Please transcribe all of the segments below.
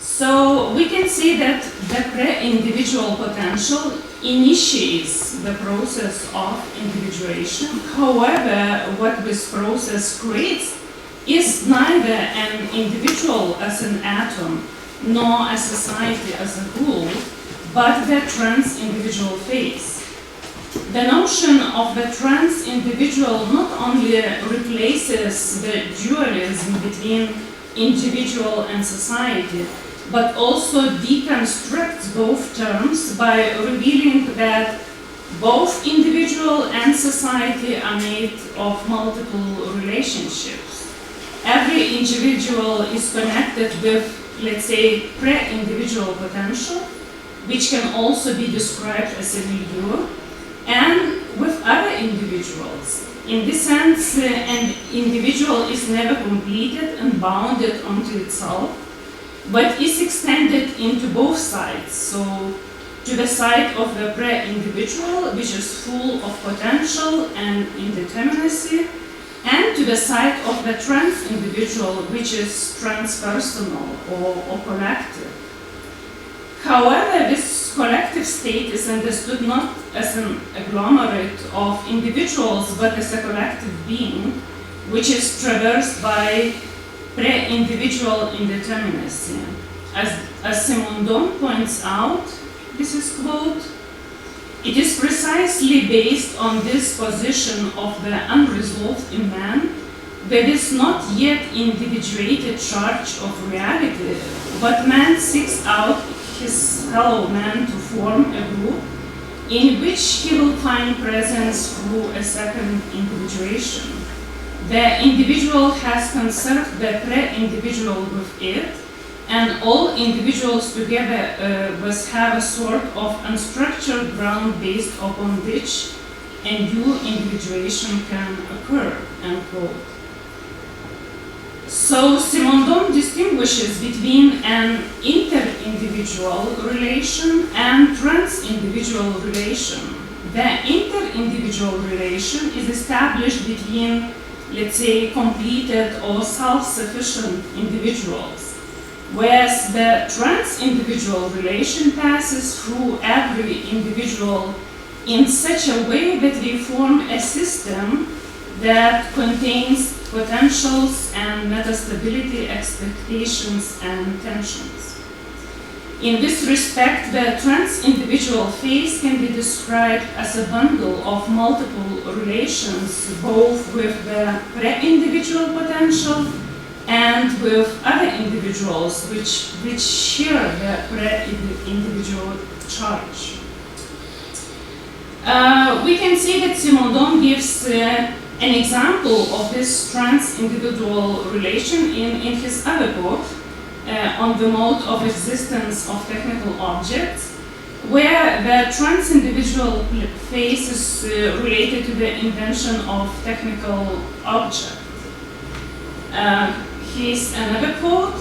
So we can say that the pre-individual potential initiates the process of individuation. However, what this process creates is neither an individual as an atom, nor a society as a whole, but the trans-individual phase. The notion of the trans-individual not only replaces the dualism between individual and society, but also deconstructs both terms by revealing that both individual and society are made of multiple relationships. Every individual is connected with, let's say, pre-individual potential, which can also be described as a milieu, and with other individuals. In this sense, an individual is never completed and bounded onto itself, but is extended into both sides. So, to the side of the pre-individual, which is full of potential and indeterminacy, and to the side of the trans-individual, which is transpersonal or collective. However, this collective state is understood not as an agglomerate of individuals, but as a collective being, which is traversed by pre-individual indeterminacy. As Simondon points out, this is quote, "It is precisely based on this position of the unresolved in man that is not yet individuated charge of reality, but man seeks out his fellow man to form a group in which he will find presence through a second individuation. The individual has conserved the pre-individual with it, and all individuals together must have a sort of unstructured ground based upon which a new individuation can occur," end quote. So Simondon distinguishes between an inter-individual relation and trans-individual relation. The inter-individual relation is established between, let's say, completed or self-sufficient individuals, whereas the trans-individual relation passes through every individual in such a way that they form a system that contains potentials and metastability, expectations, and tensions. In this respect, the trans-individual phase can be described as a bundle of multiple relations, both with the pre-individual potential and with other individuals which share the pre-individual charge. We can see that Simondon gives an example of this trans-individual relation in his other book, On the Mode of Existence of Technical Objects, where the trans-individual phase is related to the invention of technical objects. Here's another quote.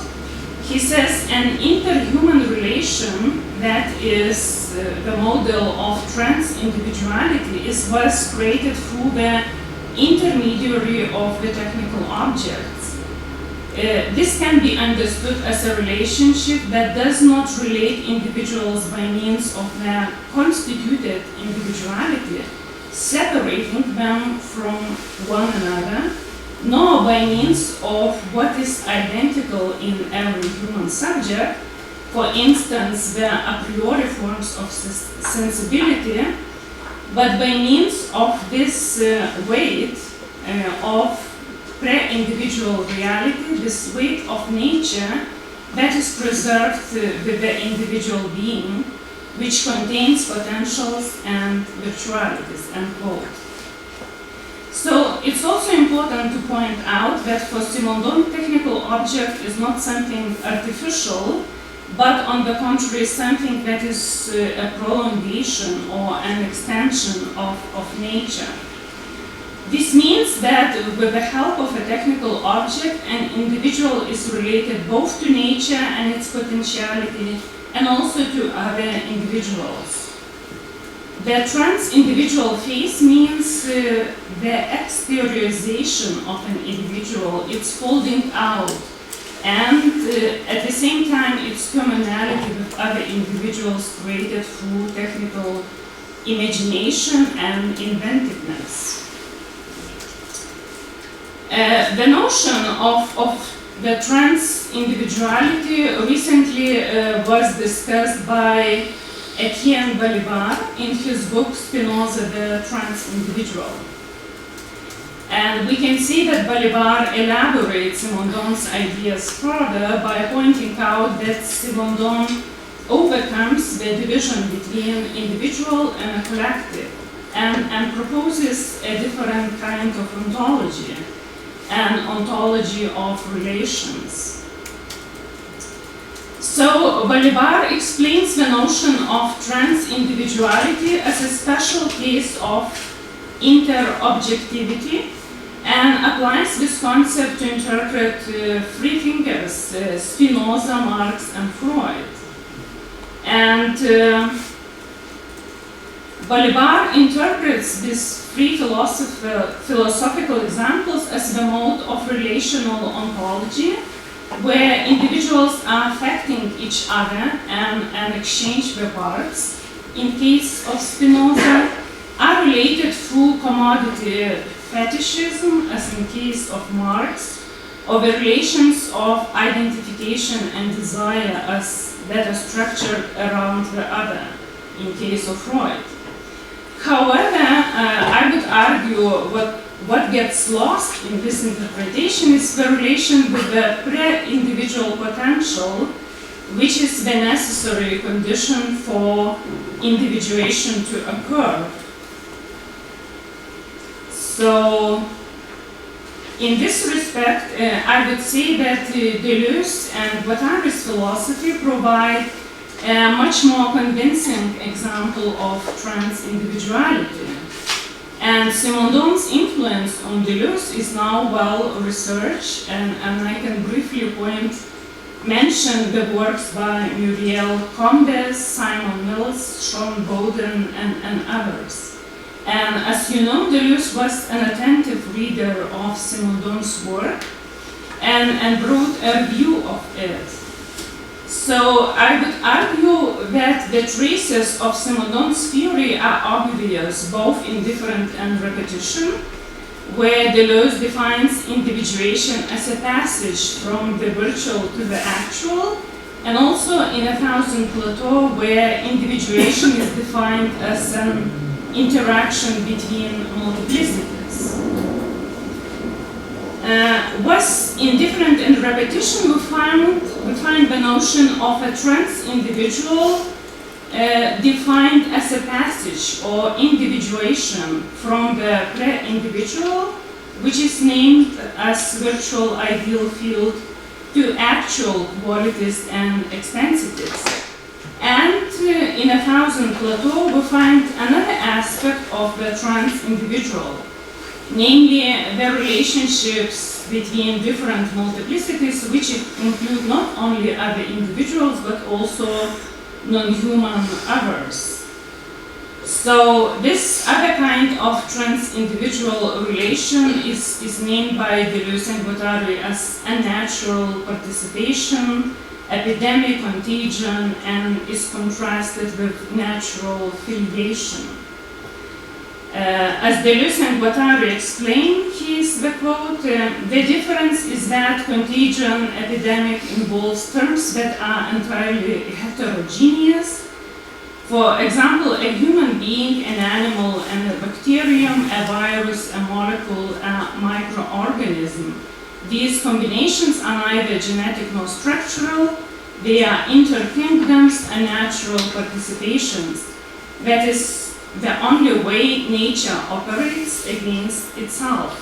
He says, "An interhuman relation that is the model of trans-individuality is thus created through the intermediary of the technical objects. This can be understood as a relationship that does not relate individuals by means of their constituted individuality, separating them from one another, nor by means of what is identical in every human subject, for instance, the a priori forms of sensibility, but by means of this weight of pre-individual reality, this weight of nature that is preserved with the individual being, which contains potentials and virtualities," end quote. So it's also important to point out that for Simondon, technical object is not something artificial, but on the contrary, something that is a prolongation or an extension of nature. This means that with the help of a technical object, an individual is related both to nature and its potentiality, and also to other individuals. The trans-individual phase means the exteriorization of an individual, its folding out and at the same time its commonality with other individuals created through technical imagination and inventiveness. The notion of the trans individuality recently was discussed by Etienne Balibar in his book Spinoza, the Trans Individual. And we can see that Balibar elaborates Simondon's ideas further by pointing out that Simondon overcomes the division between individual and a collective and proposes a different kind of ontology, an ontology of relations. So Balibar explains the notion of trans-individuality as a special case of inter-objectivity and applies this concept to interpret three thinkers, Spinoza, Marx, and Freud. And Balibar interprets these three philosophical examples as the mode of relational ontology, where individuals are affecting each other and exchange their parts. In case of Spinoza, are related through commodity fetishism, as in case of Marx, or the relations of identification and desire as that are structured around the other, in case of Freud. However, I would argue what gets lost in this interpretation is the relation with the pre-individual potential, which is the necessary condition for individuation to occur. So, in this respect, I would say that Deleuze and Guattari's philosophy provide a much more convincing example of trans-individuality. And Simondon's influence on Deleuze is now well researched, and I can briefly mention the works by Muriel Combes, Simon Mills, Sean Bowden, and others. And as you know, Deleuze was an attentive reader of Simondon's work and wrote a review of it. So I would argue that the traces of Simondon's theory are obvious, both in different and repetition, where Deleuze defines individuation as a passage from the virtual to the actual, and also in 1000 Plateau, where individuation is defined as an interaction between multiplicities. Was indifferent and repetition, we find the notion of a trans individual defined as a passage or individuation from the pre-individual, which is named as virtual ideal field, to actual qualities and extensities. And in 1000 Plateau, we find another aspect of the trans individual, namely the relationships between different multiplicities, which include not only other individuals but also non-human others. So this other kind of trans-individual relation is named by Deleuze and Guattari as unnatural participation, epidemic contagion, and is contrasted with natural filiation. As Deleuze and Guattari explain, here's the quote, the difference is that contagion, epidemic involves terms that are entirely heterogeneous. For example, a human being, an animal, and a bacterium, a virus, a molecule, a microorganism. These combinations are neither genetic nor structural. They are interkingdoms and natural participations. That is the only way nature operates against itself,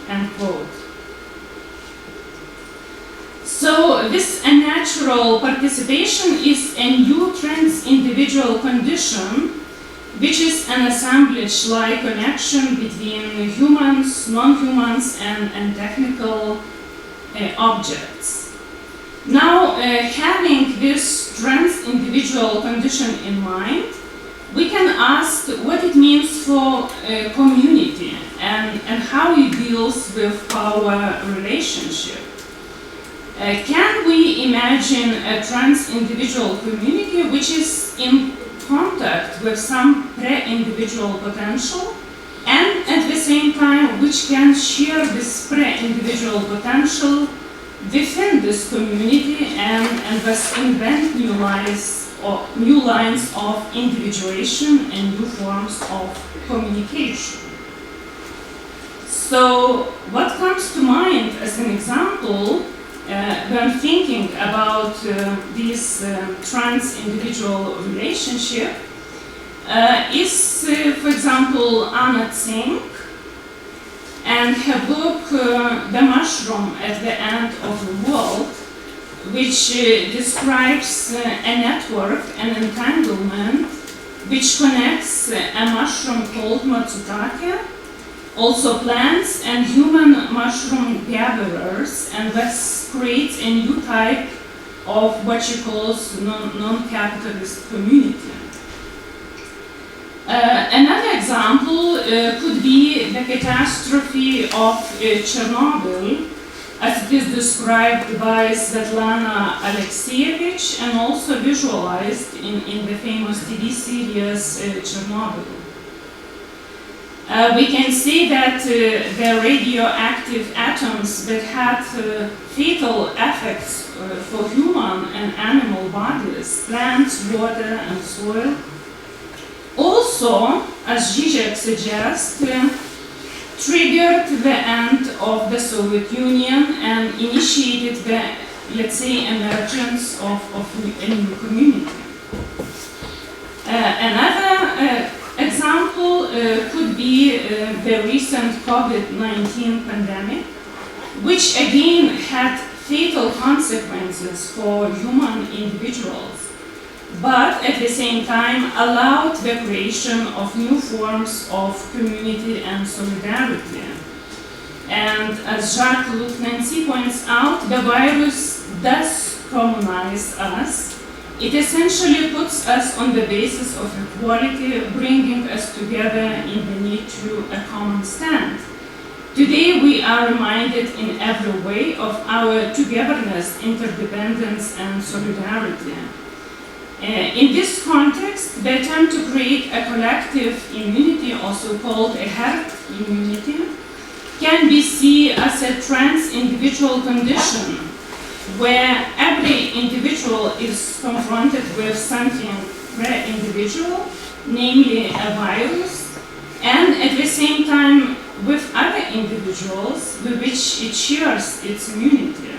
end quote. So this unnatural participation is a new trans-individual condition, which is an assemblage-like connection between humans, non-humans, and technical objects. Now, having this trans-individual condition in mind, we can ask what it means for a community and how it deals with power relationship. Can we imagine a trans individual community which is in contact with some pre-individual potential and at the same time which can share this pre-individual potential within this community and thus invent new lines of individuation and new forms of communication? So what comes to mind as an example when thinking about this trans-individual relationship is, for example, Anna Tsing and her book The Mushroom at the End of the World, which describes a network, an entanglement, which connects a mushroom called Matsutake, also plants and human mushroom gatherers, and thus creates a new type of what she calls non-capitalist community. Another example could be the catastrophe of Chernobyl, as it is described by Svetlana Alexievich and also visualized in the famous TV series Chernobyl. We can see that the radioactive atoms that had fatal effects for human and animal bodies, plants, water, and soil, also, as Zizek suggests, triggered the end of the Soviet Union and initiated the, let's say, emergence of a new community. Another example could be the recent COVID-19 pandemic, which again had fatal consequences for human individuals, but at the same time allowed the creation of new forms of community and solidarity. And as Jacques-Luc Nancy points out, the virus does commonize us. It essentially puts us on the basis of equality, bringing us together in the need to a common stand. Today we are reminded in every way of our togetherness, interdependence, and solidarity. In this context, the attempt to create a collective immunity, also called a herd immunity, can be seen as a trans-individual condition, where every individual is confronted with something pre-individual, namely a virus, and at the same time with other individuals with which it shares its immunity.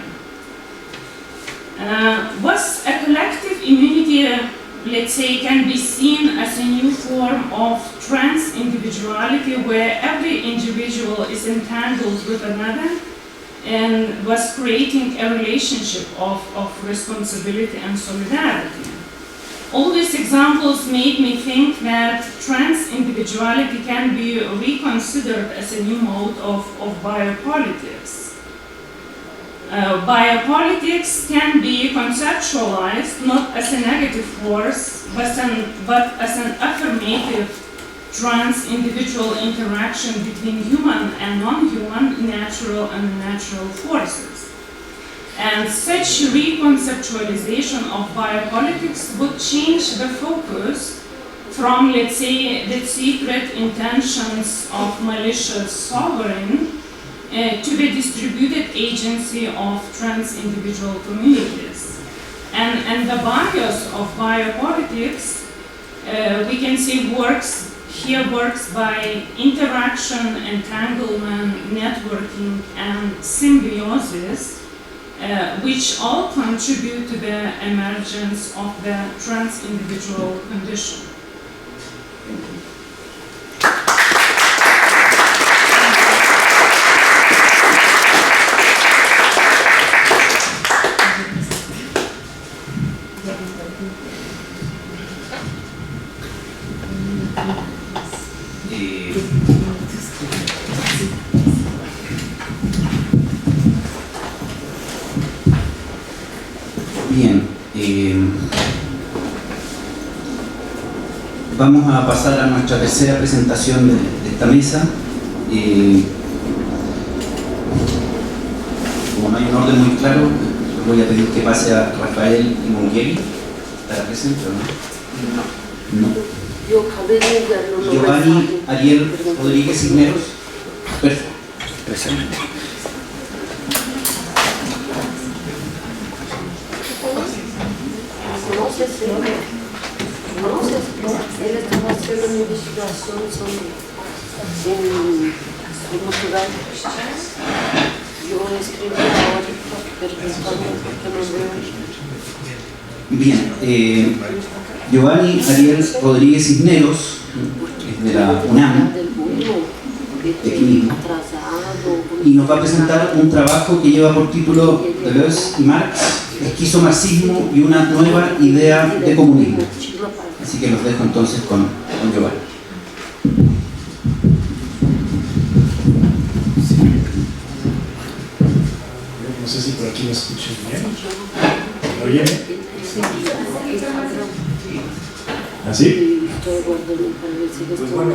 Was a collective immunity, let's say, can be seen as a new form of trans-individuality where every individual is entangled with another and was creating a relationship of responsibility and solidarity. All these examples made me think that trans-individuality can be reconsidered as a new mode of biopolitics. Biopolitics can be conceptualized not as a negative force, but as an affirmative trans-individual interaction between human and non-human, natural and unnatural forces. And such reconceptualization of biopolitics would change the focus from, let's say, the secret intentions of malicious sovereign to the distributed agency of trans-individual communities. And the bias of biopolitics, we can see works by interaction, entanglement, networking, and symbiosis, which all contribute to the emergence of the trans-individual condition. Bien, vamos a pasar a nuestra tercera presentación de esta mesa. Como no hay un orden muy claro, voy a pedir que pase a Rafael Mongeri. ¿Estará presente o no? No. Yo acabé de verlo. Giovanni Ariel Rodríguez Cisneros. Perfecto. Presente. Él estaba haciendo una investigación en Portugal. Yo escribí ahora, preguntando por qué no veo. Bien, Giovanni Ariel Rodríguez Cisneros, es de la UNAM, de aquí mismo, y nos va a presentar un trabajo que lleva por título Deleuze y Marx, esquizomarxismo y una nueva idea de comunismo. Así que los dejo entonces con Giovanni. No sé si por aquí me escuchan bien. ¿Me oyen? ¿Así? Pues bueno,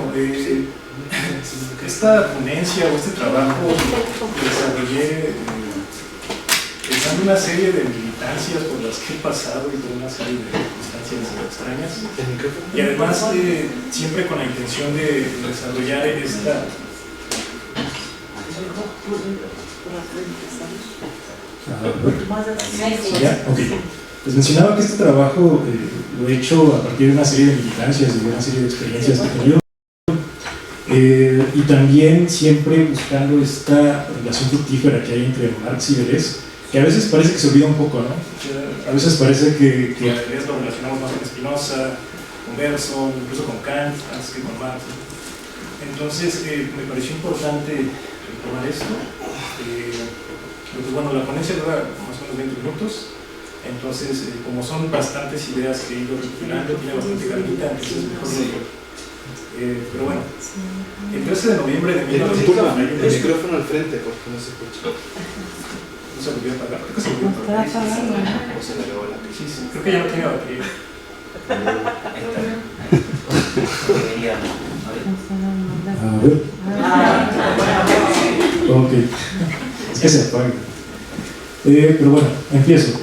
esta ponencia o este trabajo que desarrollé pensando en una serie de militancias por las que he pasado y por una serie de circunstancias extrañas, y además siempre con la intención de desarrollar esta... ¿Ya? Okay. Les mencionaba que este trabajo lo he hecho a partir de una serie de militancias y de una serie de experiencias que he tenido, y también siempre buscando esta relación fructífera que hay entre Marx y Deleuze, que a veces parece que se olvida un poco, ¿no? A veces parece que a Deleuze lo relacionamos más con Spinoza, con Bergson, incluso con Kant, antes que con Marx. Entonces me pareció importante tomar esto. Pues bueno, la ponencia dura más o menos 20 minutos, entonces como son bastantes ideas que he ido recopilando, tiene bastante carnita, entonces mejor no. Pero bueno, el 13 de noviembre de 1991... El micrófono al frente, porque no se escucha. No se volvió a apagar, creo que se volvió a apagar. O se le acabó la Sí, sí, creo que ya no tiene batería. A ver. Ok. Es que se apaga. Pero bueno, empiezo.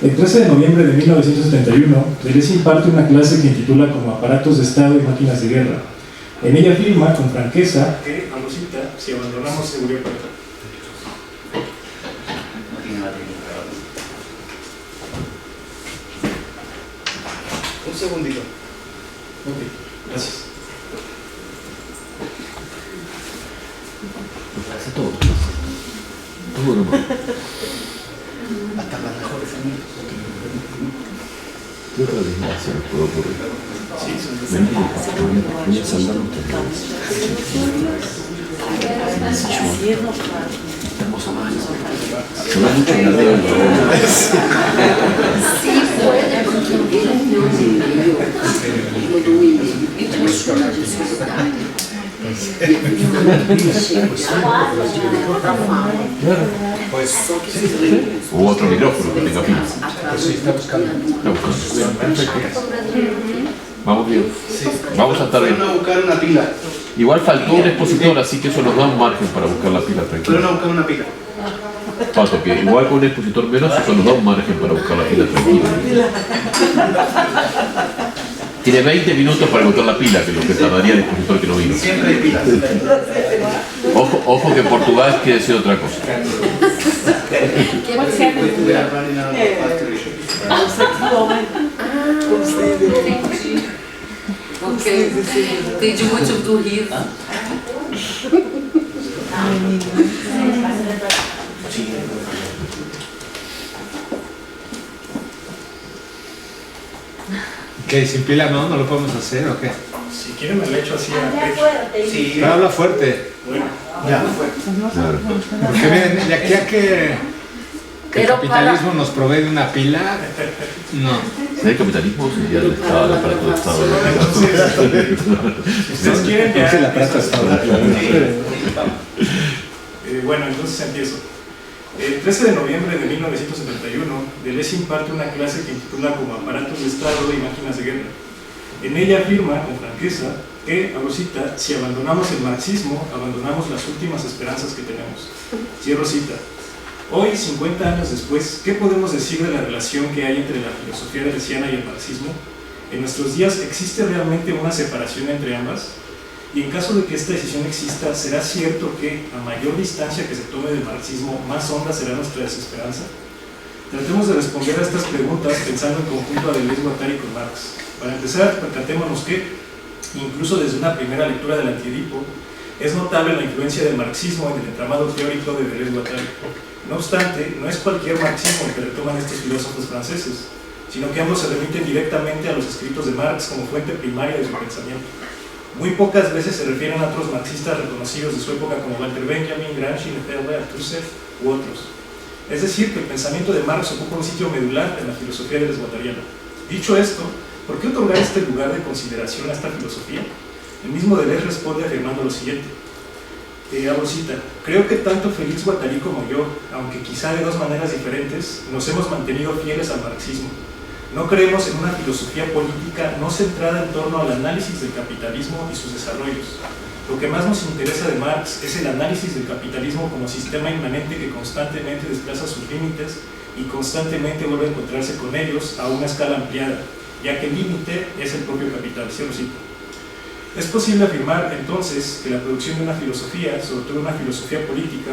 El 13 de noviembre de 1971, Deleuze imparte una clase que intitula como Aparatos de Estado y Máquinas de Guerra. En ella afirma con franqueza que, a Rosita, si abandonamos seguridad para atrás. Un segundito. Ok, gracias. Hace todo. Todo nomás. Hasta las mejores amigos. ¿Qué otra desgracia nos puede ocurrir? Sí, son Voy a saldar estamos a mano. Se va mucho en la tele. Sí, puede, porque él no vivió lo do O otro micrófono que tenga pila. Sí, está buscando. Vamos bien. Vamos a estar bien. Fueron a buscar una pila. Igual faltó un expositor, así que eso nos da un margen para buscar la pila Fueron tranquila. a buscar una pila. Pato, que igual con un expositor menos, eso nos da un margen para buscar la pila tranquila. Tiene 20 minutos para encontrar la pila, que es lo que tardaría el expositor que no vino. Siempre hay pilas. Ojo que en Portugal quiere decir otra cosa. We are running out of battery. Ok, entendi o motivo do riso. ¿Qué? ¿Sin pila no? ¿No lo podemos hacer o qué? Si quieren me lo echo así a pecho. Sí, Pero habla fuerte. Bueno, ya. Claro. Porque miren, de aquí a que el Pero capitalismo nos provee de una pila, no. Si hay capitalismo, sería el Estado, el aparato de Estado. si ustedes quieren ya... Es el aparato de Estado. Bueno, entonces empiezo. El 13 de noviembre de 1971, Deleuze imparte una clase que titula como Aparatos de Estado y Máquinas de Guerra. En ella afirma con franqueza que, abro cita, si abandonamos el marxismo, abandonamos las últimas esperanzas que tenemos. Cierro cita. Hoy, 50 años después, ¿qué podemos decir de la relación que hay entre la filosofía deleuziana y el marxismo? ¿En nuestros días existe realmente una separación entre ambas? Y en caso de que esta decisión exista, ¿será cierto que a mayor distancia que se tome del marxismo, más honda será nuestra desesperanza? Tratemos de responder a estas preguntas pensando en conjunto a Deleuze, Guattari con Marx. Para empezar, percatémonos que, incluso desde una primera lectura del Antiedipo, es notable la influencia del marxismo en el entramado teórico de Deleuze y Guattari. No obstante, no es cualquier marxismo el que retoman estos filósofos franceses, sino que ambos se remiten directamente a los escritos de Marx como fuente primaria de su pensamiento. Muy pocas veces se refieren a otros marxistas reconocidos de su época como Walter Benjamin, Gramsci, Lefebvre, Althusser u otros. Es decir, que el pensamiento de Marx ocupa un sitio medular en la filosofía deleuze-guattariana. Dicho esto, ¿por qué otorgar este lugar de consideración a esta filosofía? El mismo Deleuze responde afirmando lo siguiente. Abro cita: creo que tanto Félix Guattari como yo, aunque quizá de dos maneras diferentes, nos hemos mantenido fieles al marxismo. No creemos en una filosofía política no centrada en torno al análisis del capitalismo y sus desarrollos. Lo que más nos interesa de Marx es el análisis del capitalismo como sistema inmanente que constantemente desplaza sus límites y constantemente vuelve a encontrarse con ellos a una escala ampliada, ya que el límite es el propio capital. Cierro cita. Es posible afirmar, entonces, que la producción de una filosofía, sobre todo una filosofía política,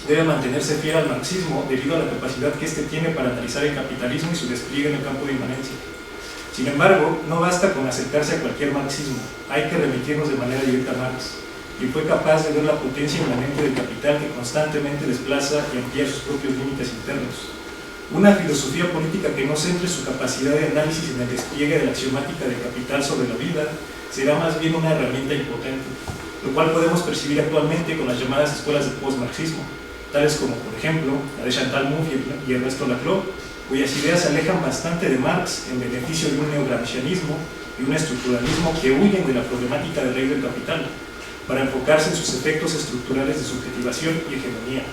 debe mantenerse fiel al marxismo debido a la capacidad que éste tiene para analizar el capitalismo y su despliegue en el campo de inmanencia. Sin embargo, no basta con acercarse a cualquier marxismo, hay que remitirnos de manera directa a Marx, quien fue capaz de ver la potencia inmanente del capital que constantemente desplaza y amplía sus propios límites internos. Una filosofía política que no centre su capacidad de análisis en el despliegue de la axiomática del capital sobre la vida será más bien una herramienta impotente, lo cual podemos percibir actualmente con las llamadas escuelas de post-marxismo, tales como, por ejemplo, la de Chantal Mouffe y Ernesto Laclau, cuyas ideas se alejan bastante de Marx en beneficio de un neogramscianismo y un estructuralismo que huyen de la problemática de raíz del capital, para enfocarse en sus efectos estructurales de subjetivación y hegemonía.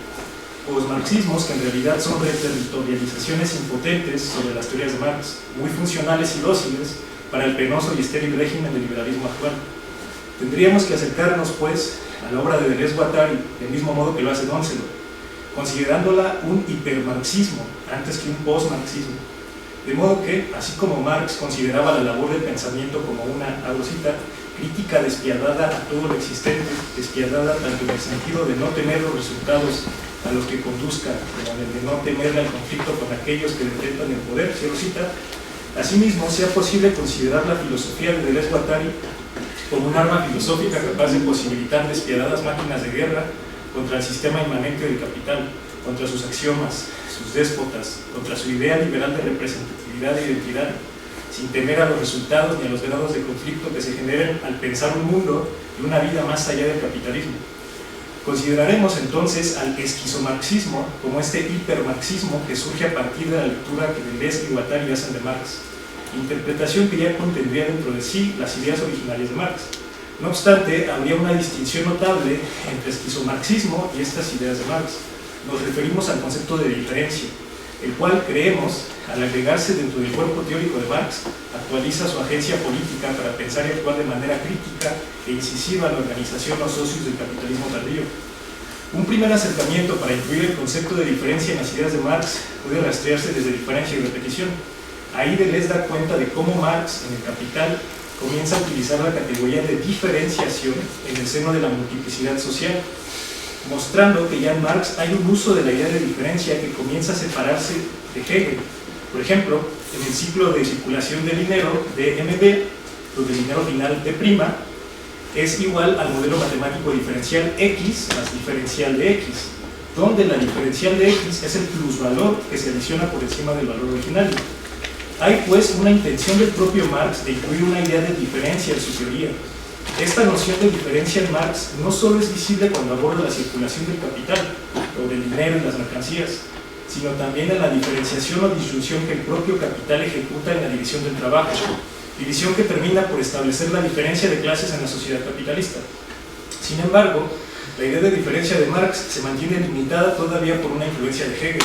Post-marxismos que en realidad son reterritorializaciones impotentes sobre las teorías de Marx, muy funcionales y dóciles para el penoso y estéril régimen del liberalismo actual. Tendríamos que acercarnos, pues, a la obra de Deleuze-Guattari, del mismo modo que lo hace Doncelot, considerándola un hipermarxismo antes que un postmarxismo. De modo que, así como Marx consideraba la labor del pensamiento como una, abro cita, crítica despiadada a todo lo existente, despiadada tanto en el sentido de no temer los resultados a los que conduzca, como en el de no temerle al conflicto con aquellos que detentan el poder, cierro cita. Asimismo, sea posible considerar la filosofía de Deleuze-Guattari como un arma filosófica capaz de posibilitar despiadadas máquinas de guerra contra el sistema inmanente del capital, contra sus axiomas, sus déspotas, contra su idea liberal de representatividad e identidad, sin temer a los resultados ni a los grados de conflicto que se generen al pensar un mundo y una vida más allá del capitalismo. Consideraremos entonces al esquizomarxismo como este hipermarxismo que surge a partir de la lectura que Deleuze y Guattari hacen de Marx, interpretación que ya contendría dentro de sí las ideas originales de Marx. No obstante, habría una distinción notable entre esquizomarxismo y estas ideas de Marx. Nos referimos al concepto de diferencia, el cual, creemos, al agregarse dentro del cuerpo teórico de Marx, actualiza su agencia política para pensar y actuar de manera crítica e incisiva en la organización o socios del capitalismo tardío. Un primer acercamiento para incluir el concepto de diferencia en las ideas de Marx puede rastrearse desde diferencia y repetición. Ahí Deleuze da cuenta de cómo Marx, en el Capital, comienza a utilizar la categoría de diferenciación en el seno de la multiplicidad social, mostrando que ya en Marx hay un uso de la idea de diferencia que comienza a separarse de Hegel. Por ejemplo, en el ciclo de circulación del dinero de MB, donde el dinero final D' es igual al modelo matemático diferencial X más diferencial de X, donde la diferencial de X es el plusvalor que se adiciona por encima del valor originario. Hay pues una intención del propio Marx de incluir una idea de diferencia en su teoría. Esta noción de diferencia en Marx no solo es visible cuando aborda la circulación del capital o del dinero en las mercancías, sino también en la diferenciación o disyunción que el propio capital ejecuta en la división del trabajo, división que termina por establecer la diferencia de clases en la sociedad capitalista. Sin embargo, la idea de diferencia de Marx se mantiene limitada todavía por una influencia de Hegel.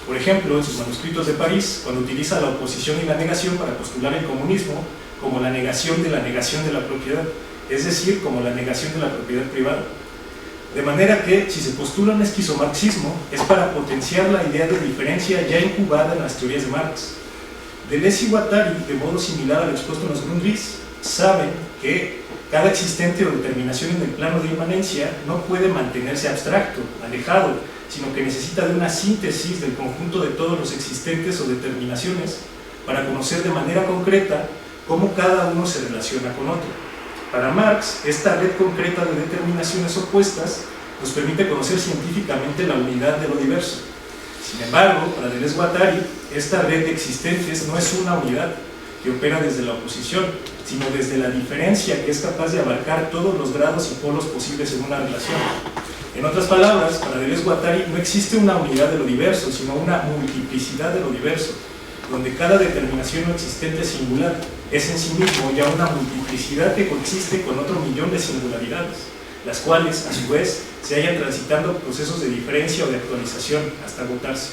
Por ejemplo, en sus manuscritos de París, cuando utiliza la oposición y la negación para postular el comunismo como la negación de la propiedad, es decir, como la negación de la propiedad privada. De manera que, si se postula un esquizomarxismo, es para potenciar la idea de diferencia ya incubada en las teorías de Marx. Deleuze y Guattari, de modo similar al expuesto en los Grundrisse, saben que cada existente o determinación en el plano de inmanencia no puede mantenerse abstracto, alejado, sino que necesita de una síntesis del conjunto de todos los existentes o determinaciones para conocer de manera concreta cómo cada uno se relaciona con otro. Para Marx, esta red concreta de determinaciones opuestas nos permite conocer científicamente la unidad de lo diverso. Sin embargo, para Deleuze-Guattari, esta red de existentes no es una unidad que opera desde la oposición, sino desde la diferencia que es capaz de abarcar todos los grados y polos posibles en una relación. En otras palabras, para Deleuze-Guattari no existe una unidad de lo diverso, sino una multiplicidad de lo diverso, donde cada determinación no existente singular es en sí mismo ya una multiplicidad que coexiste con otro millón de singularidades, las cuales, a su vez, se hallan transitando procesos de diferencia o de actualización hasta agotarse.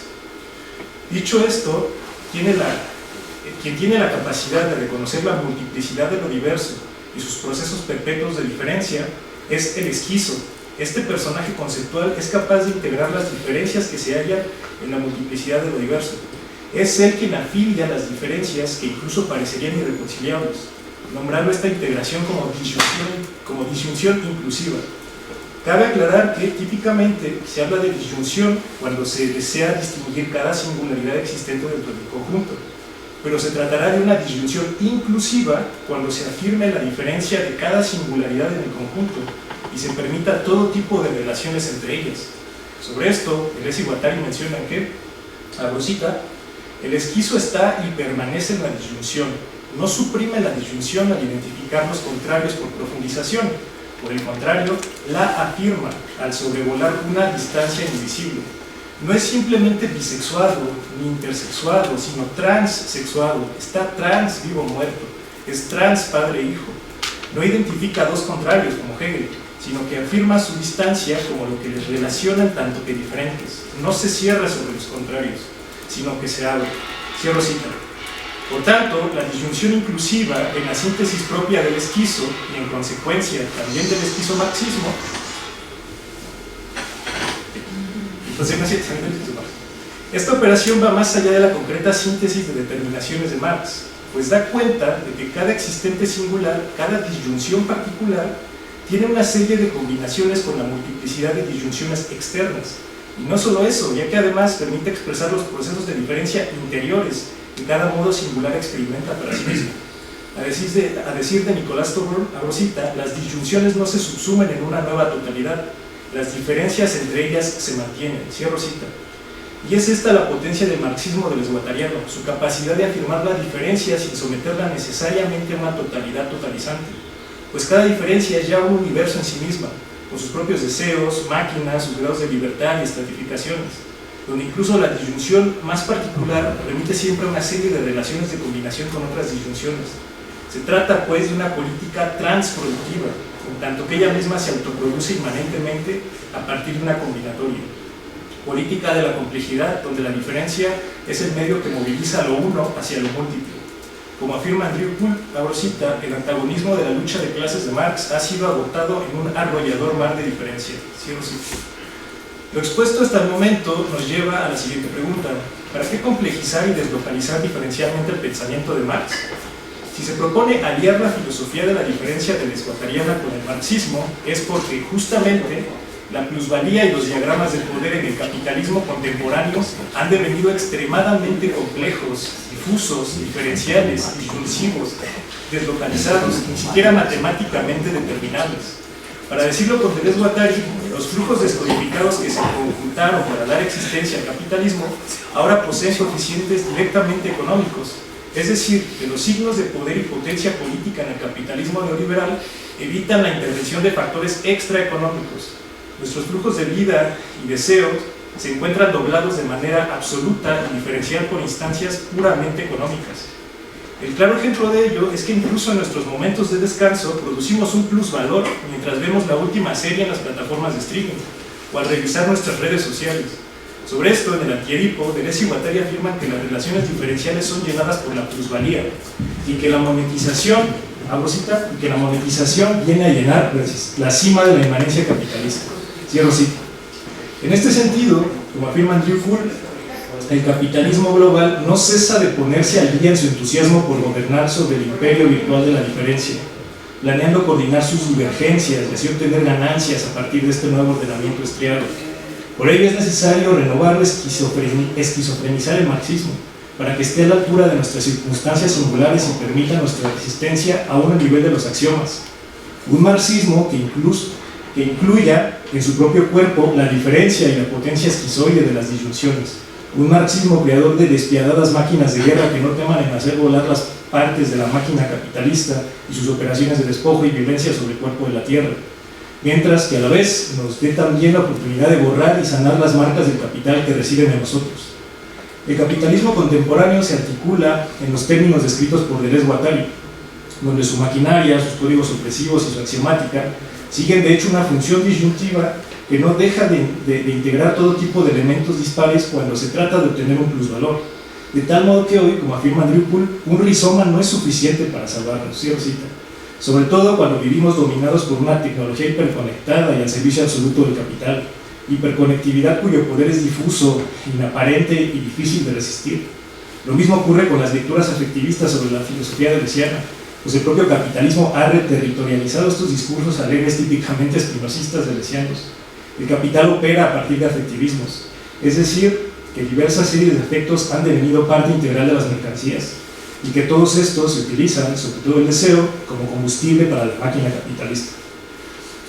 Dicho esto, quien tiene la capacidad de reconocer la multiplicidad de lo diverso y sus procesos perpetuos de diferencia es el esquizo. Este personaje conceptual es capaz de integrar las diferencias que se hallan en la multiplicidad de lo diverso. Es él quien afilia las diferencias que incluso parecerían irreconciliables, nombrando esta integración como disyunción inclusiva. Cabe aclarar que típicamente se habla de disyunción cuando se desea distinguir cada singularidad existente dentro del conjunto, pero se tratará de una disyunción inclusiva cuando se afirme la diferencia de cada singularidad en el conjunto y se permita todo tipo de relaciones entre ellas. Sobre esto, Deleuze y Guattari mencionan que, abro cita, el esquizo está y permanece en la disyunción, no suprime la disyunción al identificar los contrarios por profundización, por el contrario, la afirma al sobrevolar una distancia invisible. No es simplemente bisexuado ni intersexuado, sino transsexuado, está trans vivo muerto, es trans padre e hijo. No identifica dos contrarios como Hegel, sino que afirma su distancia como lo que les relaciona en tanto que diferentes. No se cierra sobre los contrarios, sino que se abre. Cierro cita. Por tanto, la disyunción inclusiva en la síntesis propia del esquizo y en consecuencia también del esquizomarxismo, esta operación va más allá de la concreta síntesis de determinaciones de Marx, pues da cuenta de que cada existente singular, cada disyunción particular, tiene una serie de combinaciones con la multiplicidad de disyunciones externas. Y no solo eso, ya que además permite expresar los procesos de diferencia interiores que cada modo singular experimenta para sí mismo. A decir de Nicolás Torrón, abro cita, las disyunciones no se subsumen en una nueva totalidad, las diferencias entre ellas se mantienen. Cierro cita. Y es esta la potencia del marxismo deleuze-guattariano, su capacidad de afirmar la diferencia sin someterla necesariamente a una totalidad totalizante, pues cada diferencia es ya un universo en sí misma, con sus propios deseos, máquinas, sus grados de libertad y estratificaciones, donde incluso la disyunción más particular remite siempre a una serie de relaciones de combinación con otras disyunciones. Se trata, pues, de una política transproductiva, en tanto que ella misma se autoproduce inmanentemente a partir de una combinatoria. Política de la complejidad, donde la diferencia es el medio que moviliza lo uno hacia lo múltiple. Como afirma Andrew Poole, abro cita, el antagonismo de la lucha de clases de Marx ha sido agotado en un arrollador mar de diferencia. Cierro cita. Lo expuesto hasta el momento nos lleva a la siguiente pregunta: ¿para qué complejizar y deslocalizar diferencialmente el pensamiento de Marx? Si se propone aliar la filosofía de la diferencia deleuze-guattariana con el marxismo, es porque justamente la plusvalía y los diagramas de poder en el capitalismo contemporáneo han devenido extremadamente complejos, difusos, diferenciales, disyuntivos, deslocalizados, ni siquiera matemáticamente determinables. Para decirlo con Deleuze-Guattari, los flujos descodificados que se conjuntaron para dar existencia al capitalismo ahora poseen coeficientes directamente económicos, es decir, que los signos de poder y potencia política en el capitalismo neoliberal evitan la intervención de factores extraeconómicos. Nuestros flujos de vida y deseos se encuentran doblados de manera absoluta y diferencial por instancias puramente económicas. El claro ejemplo de ello es que incluso en nuestros momentos de descanso producimos un plusvalor mientras vemos la última serie en las plataformas de streaming o al revisar nuestras redes sociales. Sobre esto, en el Antiedipo, Deleuze y Guattari afirman que las relaciones diferenciales son llenadas por la plusvalía y que la monetización, abro cita, y que la monetización viene a llenar la cima de la inmanencia capitalista. Cierro cita. En este sentido, como afirma Andrew Poole, el capitalismo global no cesa de ponerse al día en su entusiasmo por gobernar sobre el imperio virtual de la diferencia, planeando coordinar sus divergencias y así obtener ganancias a partir de este nuevo ordenamiento estriado. Por ello es necesario renovar o esquizofrenizar el marxismo, para que esté a la altura de nuestras circunstancias singulares y permita nuestra resistencia aún a nivel de los axiomas. Un marxismo que incluya en su propio cuerpo la diferencia y la potencia esquizoide de las disyunciones. Un marxismo creador de despiadadas máquinas de guerra que no teman en hacer volar las partes de la máquina capitalista y sus operaciones de despojo y violencia sobre el cuerpo de la tierra, mientras que a la vez nos dé también la oportunidad de borrar y sanar las marcas del capital que residen en nosotros. El capitalismo contemporáneo se articula en los términos descritos por Deleuze Guattari, donde su maquinaria, sus códigos opresivos y su axiomática siguen de hecho una función disyuntiva que no deja de integrar todo tipo de elementos dispares cuando se trata de obtener un plusvalor. De tal modo que hoy, como afirma Andrew Poole, un rizoma no es suficiente para salvarnos, cierro cita. Sobre todo cuando vivimos dominados por una tecnología hiperconectada y al servicio absoluto del capital, hiperconectividad cuyo poder es difuso, inaparente y difícil de resistir. Lo mismo ocurre con las lecturas afectivistas sobre la filosofía deleuziana, pues el propio capitalismo ha reterritorializado estos discursos alegres típicamente espinosistas deleuzianos. El capital opera a partir de afectivismos, es decir, que diversas series de afectos han devenido parte integral de las mercancías y que todos estos se utilizan, sobre todo el deseo, como combustible para la máquina capitalista.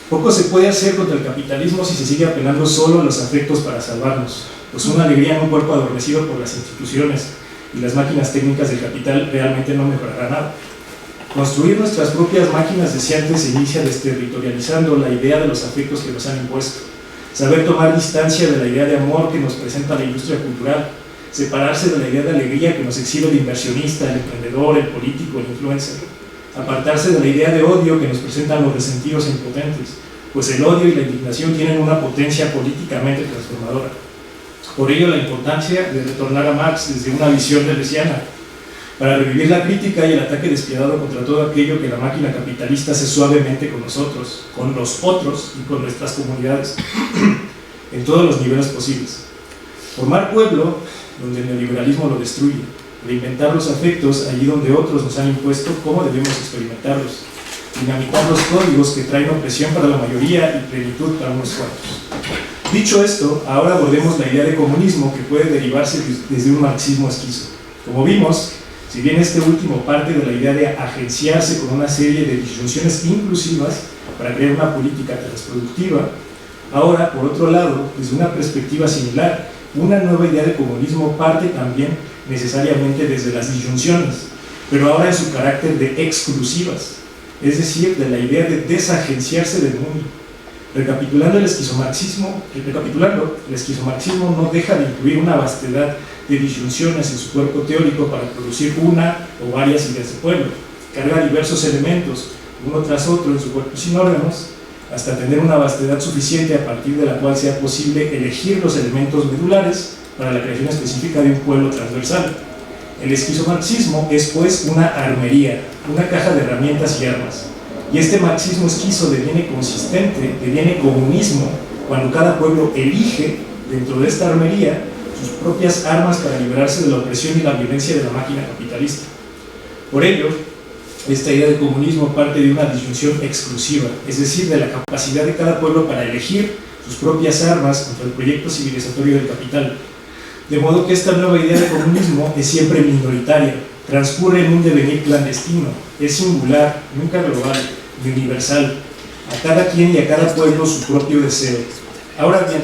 Poco se puede hacer contra el capitalismo si se sigue apelando solo a los afectos para salvarnos, pues una alegría en un cuerpo adormecido por las instituciones y las máquinas técnicas del capital realmente no mejorará nada. Construir nuestras propias máquinas deseantes se inicia desterritorializando la idea de los afectos que nos han impuesto, saber tomar distancia de la idea de amor que nos presenta la industria cultural, separarse de la idea de alegría que nos exhibe el inversionista, el emprendedor, el político, el influencer, apartarse de la idea de odio que nos presentan los resentidos e impotentes, pues el odio y la indignación tienen una potencia políticamente transformadora. Por ello la importancia de retornar a Marx desde una visión deleuziana, para revivir la crítica y el ataque despiadado contra todo aquello que la máquina capitalista hace suavemente con nosotros, con los otros y con nuestras comunidades, en todos los niveles posibles. Formar pueblo, donde el neoliberalismo lo destruye, reinventar los afectos allí donde otros nos han impuesto cómo debemos experimentarlos, dinamitar los códigos que traen opresión para la mayoría y plenitud para unos cuantos. Dicho esto, ahora abordemos la idea de comunismo que puede derivarse desde un marxismo esquizo. Como vimos, si bien este último parte de la idea de agenciarse con una serie de disyunciones inclusivas para crear una política transproductiva, ahora, por otro lado, desde una perspectiva similar, una nueva idea de comunismo parte también necesariamente desde las disyunciones, pero ahora en su carácter de exclusivas, es decir, de la idea de desagenciarse del mundo. Recapitulando, el esquizomarxismo no deja de incluir una vastedad de disyunciones en su cuerpo teórico para producir una o varias ideas de pueblo. Carga diversos elementos, uno tras otro, en su cuerpo sin órganos, hasta tener una vastedad suficiente a partir de la cual sea posible elegir los elementos medulares para la creación específica de un pueblo transversal. El esquizomarxismo es pues una armería, una caja de herramientas y armas. Y este marxismo esquizo deviene consistente, deviene comunismo, cuando cada pueblo elige, dentro de esta armería, sus propias armas para liberarse de la opresión y la violencia de la máquina capitalista. Por ello, esta idea de comunismo parte de una disyunción exclusiva, es decir, de la capacidad de cada pueblo para elegir sus propias armas contra el proyecto civilizatorio del capital. De modo que esta nueva idea de comunismo es siempre minoritaria, transcurre en un devenir clandestino, es singular, nunca global, ni universal, a cada quien y a cada pueblo su propio deseo. Ahora bien,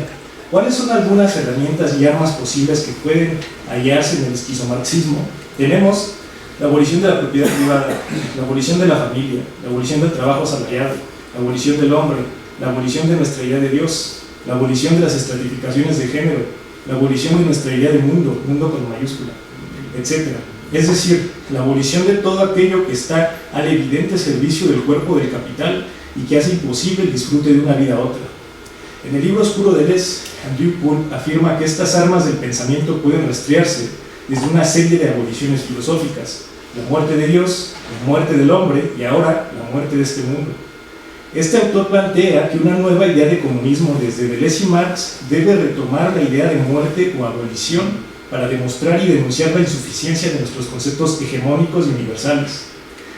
¿cuáles son algunas herramientas y armas posibles que pueden hallarse en el esquizomarxismo? Tenemos la abolición de la propiedad privada, la abolición de la familia, la abolición del trabajo asalariado, la abolición del hombre, la abolición de nuestra idea de Dios, la abolición de las estratificaciones de género, la abolición de nuestra idea de mundo, mundo con mayúscula, etc. Es decir, la abolición de todo aquello que está al evidente servicio del cuerpo del capital y que hace imposible el disfrute de una vida a otra. En el libro oscuro de Deleuze, Andrew Poole afirma que estas armas del pensamiento pueden rastrearse desde una serie de aboliciones filosóficas: la muerte de Dios, la muerte del hombre y ahora la muerte de este mundo. Este autor plantea que una nueva idea de comunismo desde Deleuze y Marx debe retomar la idea de muerte o abolición para demostrar y denunciar la insuficiencia de nuestros conceptos hegemónicos y universales.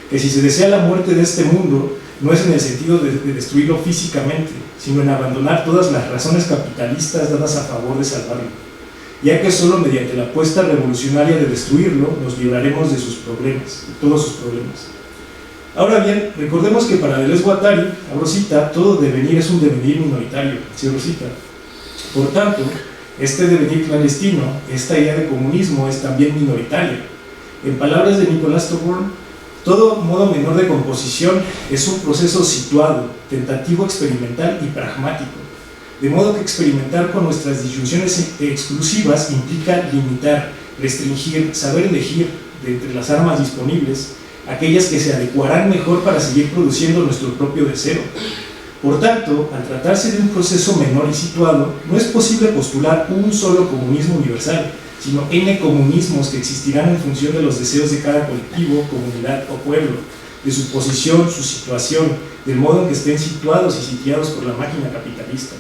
Que si se desea la muerte de este mundo, no es en el sentido de destruirlo físicamente, sino en abandonar todas las razones capitalistas dadas a favor de salvarlo, ya que solo mediante la apuesta revolucionaria de destruirlo nos libraremos de sus problemas, de todos sus problemas. Ahora bien, recordemos que para Deleuze Guattari, abro cita, todo devenir es un devenir minoritario, cierro cita. Por tanto, este devenir clandestino, esta idea de comunismo es también minoritaria. En palabras de Nicolas Taubourne, todo modo menor de composición es un proceso situado, tentativo, experimental y pragmático. De modo que experimentar con nuestras disyunciones exclusivas implica limitar, restringir, saber elegir de entre las armas disponibles aquellas que se adecuarán mejor para seguir produciendo nuestro propio deseo. Por tanto, al tratarse de un proceso menor y situado, no es posible postular un solo comunismo universal, sino n comunismos que existirán en función de los deseos de cada colectivo, comunidad o pueblo, de su posición, su situación, del modo en que estén situados y sitiados por la máquina capitalista.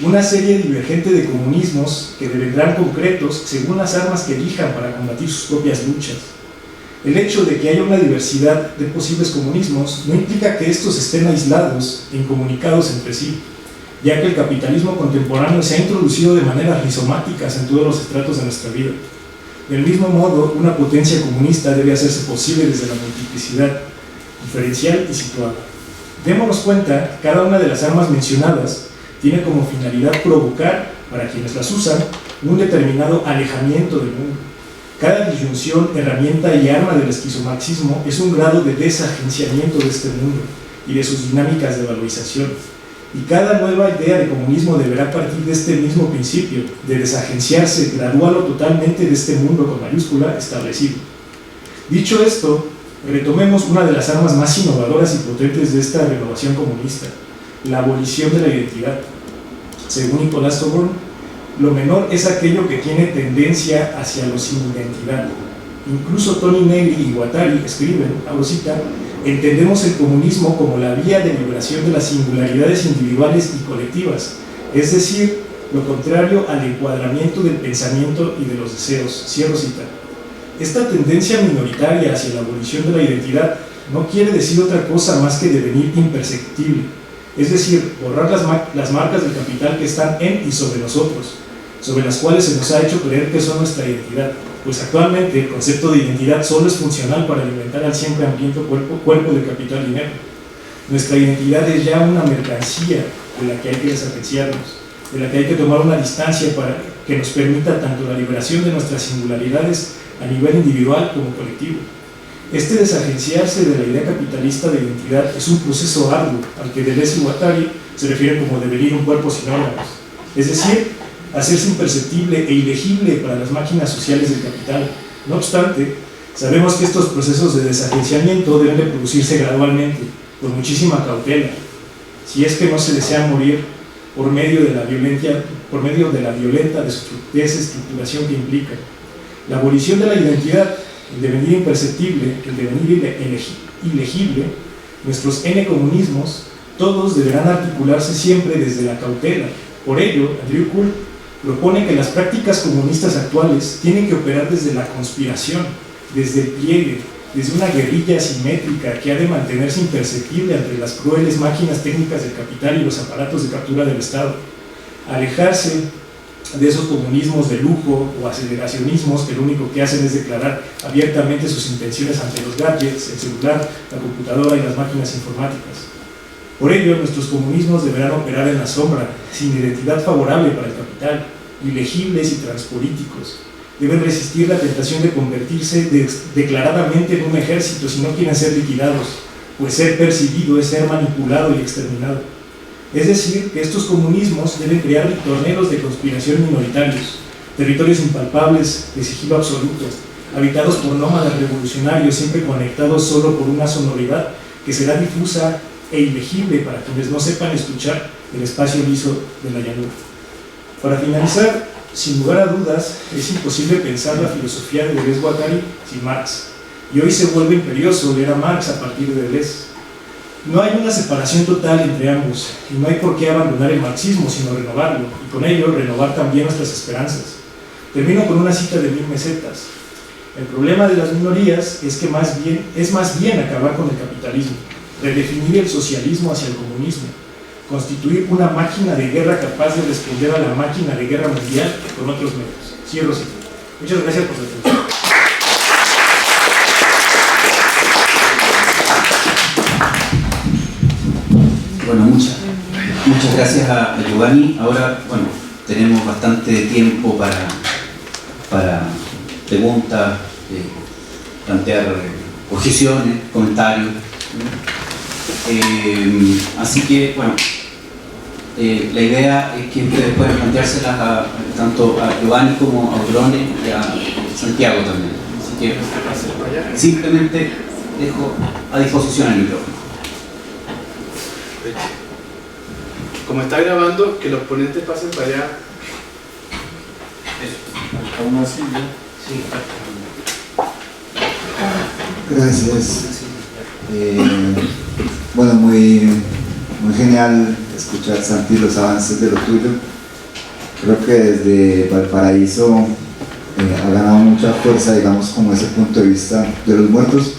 Una serie divergente de comunismos que devendrán concretos según las armas que elijan para combatir sus propias luchas. El hecho de que haya una diversidad de posibles comunismos no implica que estos estén aislados e incomunicados entre sí, ya que el capitalismo contemporáneo se ha introducido de maneras rizomáticas en todos los estratos de nuestra vida. Del mismo modo, una potencia comunista debe hacerse posible desde la multiplicidad, diferencial y situada. Démonos cuenta, cada una de las armas mencionadas tiene como finalidad provocar, para quienes las usan, un determinado alejamiento del mundo. Cada disyunción, herramienta y arma del esquizomarxismo es un grado de desagenciamiento de este mundo y de sus dinámicas de valorización. Y cada nueva idea de comunismo deberá partir de este mismo principio, de desagenciarse gradual o totalmente de este mundo con mayúscula establecido. Dicho esto, retomemos una de las armas más innovadoras y potentes de esta renovación comunista, la abolición de la identidad. Según Nicolas Taubourne, lo menor es aquello que tiene tendencia hacia lo sin identidad. Incluso Toni Negri y Guattari escriben, abro cita, entendemos el comunismo como la vía de liberación de las singularidades individuales y colectivas, es decir, lo contrario al encuadramiento del pensamiento y de los deseos, cierro cita. Esta tendencia minoritaria hacia la abolición de la identidad no quiere decir otra cosa más que devenir imperceptible, es decir, borrar las marcas del capital que están en y sobre nosotros, sobre las cuales se nos ha hecho creer que son nuestra identidad, pues actualmente el concepto de identidad solo es funcional para alimentar al siempre hambriento cuerpo de capital dinero. Nuestra identidad es ya una mercancía de la que hay que desagenciarnos, de la que hay que tomar una distancia para que nos permita tanto la liberación de nuestras singularidades a nivel individual como colectivo. Este desagenciarse de la idea capitalista de identidad es un proceso arduo al que Deleuze y Guattari se refieren como devenir un cuerpo sin órganos, es decir, hacerse imperceptible e ilegible para las máquinas sociales del capital. No obstante, sabemos que estos procesos de desagenciamiento deben de producirse gradualmente, con muchísima cautela, si es que no se desea morir por medio de la violenta desestructuración que implica. La abolición de la identidad, el devenir imperceptible, el devenir ilegible, nuestros n comunismos, todos deberán articularse siempre desde la cautela. Por ello, Andrew Kuhl propone que las prácticas comunistas actuales tienen que operar desde la conspiración, desde el pliegue, desde una guerrilla asimétrica que ha de mantenerse imperceptible ante las crueles máquinas técnicas del capital y los aparatos de captura del Estado. Alejarse de esos comunismos de lujo o aceleracionismos que lo único que hacen es declarar abiertamente sus intenciones ante los gadgets, el celular, la computadora y las máquinas informáticas. Por ello, nuestros comunismos deberán operar en la sombra, sin identidad favorable para el capital, ilegibles y transpolíticos. Deben resistir la tentación de convertirse declaradamente en un ejército si no quieren ser liquidados, pues ser percibido es ser manipulado y exterminado. Es decir, que estos comunismos deben crear torneos de conspiración minoritarios, territorios impalpables de sigilo absoluto, habitados por nómadas revolucionarios siempre conectados solo por una sonoridad que será difusa e ilegible para quienes no sepan escuchar el espacio liso de la llanura. Para finalizar, sin lugar a dudas, es imposible pensar la filosofía de Deleuze-Guattari sin Marx, y hoy se vuelve imperioso leer a Marx a partir de Deleuze. No hay una separación total entre ambos, y no hay por qué abandonar el marxismo, sino renovarlo, y con ello renovar también nuestras esperanzas. Termino con una cita de 1000 mesetas. El problema de las minorías es más bien acabar con el capitalismo, redefinir el socialismo hacia el comunismo, constituir una máquina de guerra capaz de responder a la máquina de guerra mundial con otros medios. Cierro cita. Muchas gracias por su atención. Bueno, muchas gracias a Giovanni. Ahora, bueno, tenemos bastante tiempo para preguntas, plantear objeciones, comentarios. Así que, bueno, la idea es que ustedes puedan planteárselas tanto a Giovanni como a Audrone y a Santiago también. Así que simplemente dejo a disposición el micrófono. Como está grabando, que los ponentes pasen para allá. Aún así, Sí. gracias. Bueno, muy genial escuchar, Santi, los avances de lo tuyo. Creo que desde Valparaíso ha ganado mucha fuerza, digamos, como ese punto de vista de los muertos,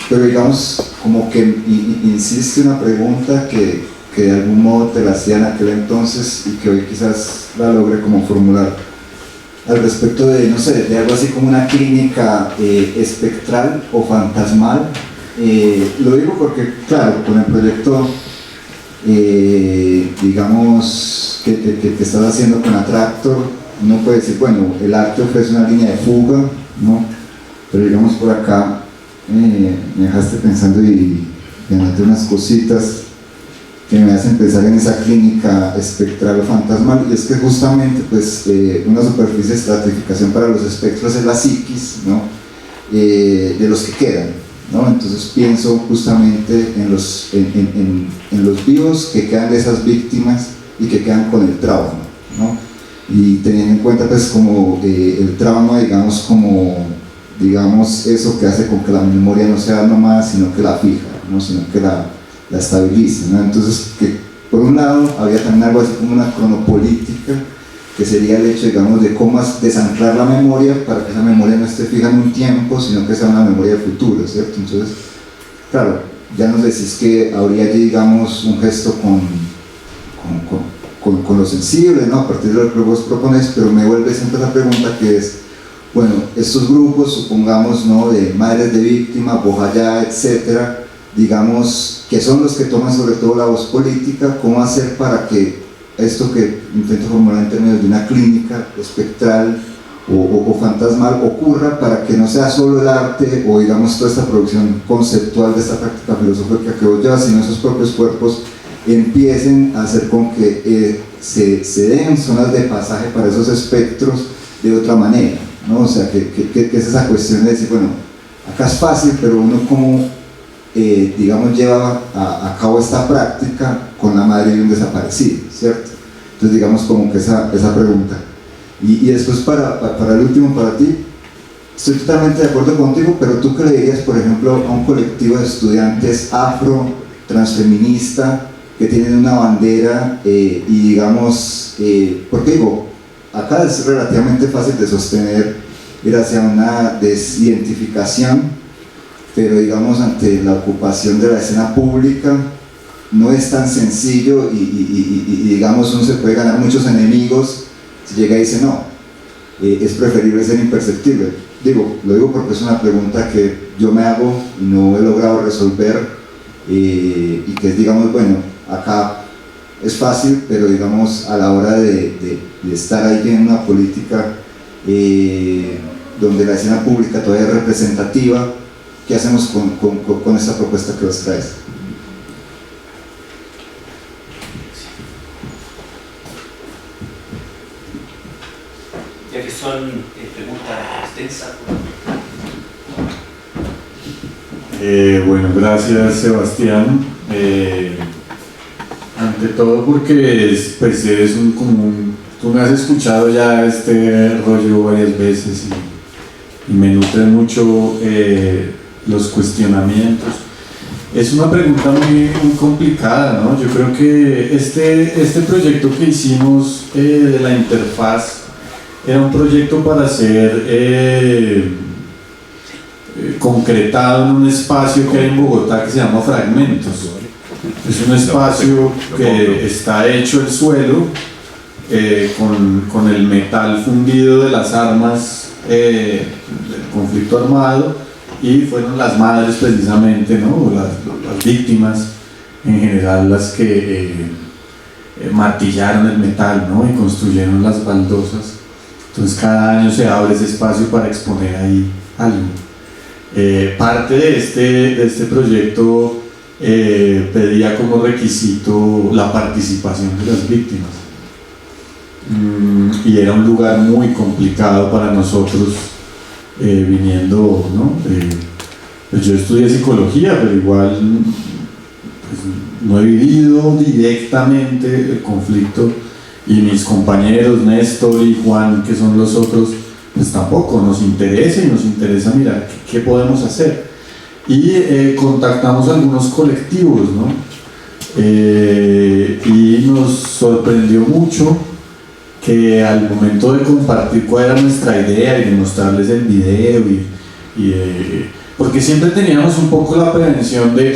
pero digamos, como que insiste una pregunta que de algún modo te la hacía en aquel entonces y que hoy quizás la logre como formular al respecto de, no sé, de algo así como una clínica espectral o fantasmal. Lo digo porque, claro, con el proyecto, digamos, que estás haciendo con Attractor, uno puede decir, bueno, el arte ofrece una línea de fuga, ¿no? Pero digamos por acá, me dejaste pensando y anoté unas cositas que me hacen pensar en esa clínica espectral o fantasmal, y es que justamente pues, una superficie de estratificación para los espectros es la psiquis, ¿no? De los que quedan, ¿no? Entonces pienso justamente en los vivos que quedan de esas víctimas y que quedan con el trauma, ¿no? Y teniendo en cuenta pues como el trauma, digamos eso que hace con que la memoria no sea nomás, sino que la fija, ¿no? Sino que la estabiliza, ¿no? Entonces, que por un lado había también algo así como una cronopolítica, que sería el hecho, digamos, de cómo desanclar la memoria para que esa memoria no esté fija en un tiempo, sino que sea una memoria de futuro, ¿cierto? Entonces, claro, ya nos decís que habría allí, digamos, un gesto con lo sensible, ¿no? A partir de lo que vos propones, pero me vuelve siempre la pregunta que es, bueno, estos grupos, supongamos, ¿no? De madres de víctimas, Bojayá, etcétera, digamos, que son los que toman sobre todo la voz política, ¿cómo hacer para que esto que intento formular en términos de una clínica espectral o fantasmal ocurra, para que no sea solo el arte o digamos toda esta producción conceptual de esta práctica filosófica que vos llevas, sino esos propios cuerpos empiecen a hacer con que se den zonas de pasaje para esos espectros de otra manera, ¿no? O sea, que es esa cuestión de decir, bueno, acá es fácil, pero uno como digamos, lleva a cabo esta práctica con la madre de un desaparecido, ¿cierto? Entonces, digamos, como que esa pregunta. Y después, para el último, para ti, estoy totalmente de acuerdo contigo, pero tú creerías, por ejemplo, a un colectivo de estudiantes afro, transfeminista, que tienen una bandera y, digamos, porque digo, acá es relativamente fácil de sostener ir hacia una desidentificación, pero digamos ante la ocupación de la escena pública no es tan sencillo y digamos uno se puede ganar muchos enemigos si llega y dice no, es preferible ser imperceptible. Lo digo porque es una pregunta que yo me hago y no he logrado resolver y que es, digamos, bueno, acá es fácil, pero digamos a la hora de estar ahí en una política donde la escena pública todavía es representativa, ¿qué hacemos con esta propuesta que os traes? Ya que son preguntas extensas. Bueno, gracias Sebastián. Ante todo porque pues eres tú me has escuchado ya este rollo varias veces y me nutren mucho los cuestionamientos. Es una pregunta muy, muy complicada, ¿no? Yo creo que este proyecto que hicimos de la interfaz era un proyecto para ser concretado en un espacio que hay en Bogotá que se llama Fragmentos. Es un espacio que está hecho el suelo con el metal fundido de las armas del conflicto armado, y fueron las madres precisamente, ¿no? Las víctimas en general las que martillaron el metal, ¿no? Y construyeron las baldosas. Entonces cada año se abre ese espacio para exponer ahí algo. Parte de este proyecto pedía como requisito la participación de las víctimas. Y era un lugar muy complicado para nosotros, viniendo, ¿no? Pues yo estudié psicología, pero igual pues, no he vivido directamente el conflicto, y mis compañeros Néstor y Juan, que son los otros, pues tampoco nos interesa, y nos interesa mirar qué podemos hacer. Y contactamos a algunos colectivos, ¿no? Y nos sorprendió mucho que al momento de compartir cuál era nuestra idea y de mostrarles el video porque siempre teníamos un poco la prevención de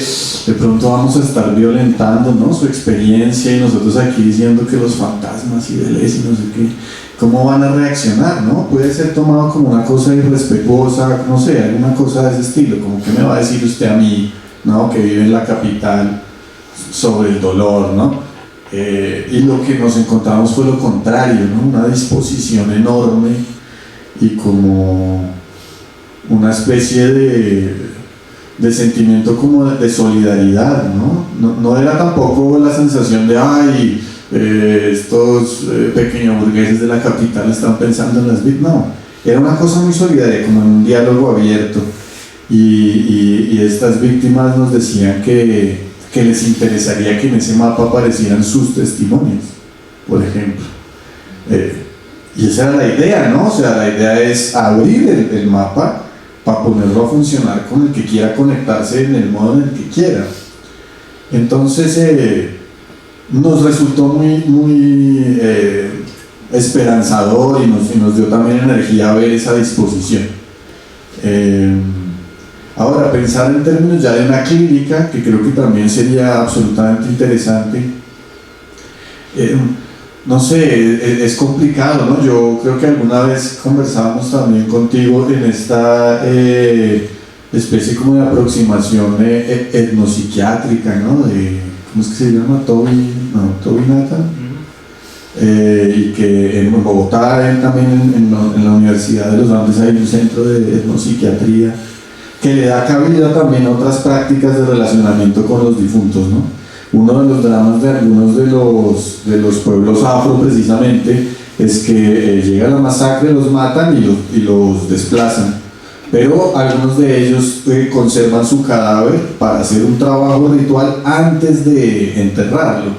pronto vamos a estar violentando, ¿no? Su experiencia, y nosotros aquí diciendo que los fantasmas y Deleuze y no sé qué, ¿cómo van a reaccionar, no? Puede ser tomado como una cosa irrespetuosa, no sé, alguna cosa de ese estilo, como que me va a decir usted a mí, ¿no? Que vive en la capital, sobre el dolor, ¿no? Y lo que nos encontramos fue lo contrario, ¿no? Una disposición enorme y como una especie de sentimiento como de solidaridad, ¿no? No era tampoco la sensación de ay, estos pequeños burgueses de la capital están pensando en las víctimas, no, era una cosa muy solidaria, como en un diálogo abierto, y estas víctimas nos decían que les interesaría que en ese mapa aparecieran sus testimonios, por ejemplo. Y esa era la idea, ¿no? O sea, la idea es abrir el mapa para ponerlo a funcionar con el que quiera conectarse en el modo en el que quiera. Entonces, nos resultó muy esperanzador, y nos dio también energía ver esa disposición. Ahora, pensar en términos ya de una clínica, que creo que también sería absolutamente interesante, no sé, es complicado, ¿no? Yo creo que alguna vez conversábamos también contigo en esta especie como de aproximación etnopsiquiátrica, ¿no? ¿Cómo es que se llama? Toby Nathan. Y que en Bogotá, también en la Universidad de los Andes, hay un centro de etnopsiquiatría que le da cabida también a otras prácticas de relacionamiento con los difuntos, ¿no? Uno de los dramas de algunos de los pueblos afro, precisamente, es que llega la masacre, los matan y los desplazan, pero algunos de ellos conservan su cadáver para hacer un trabajo ritual antes de enterrarlo.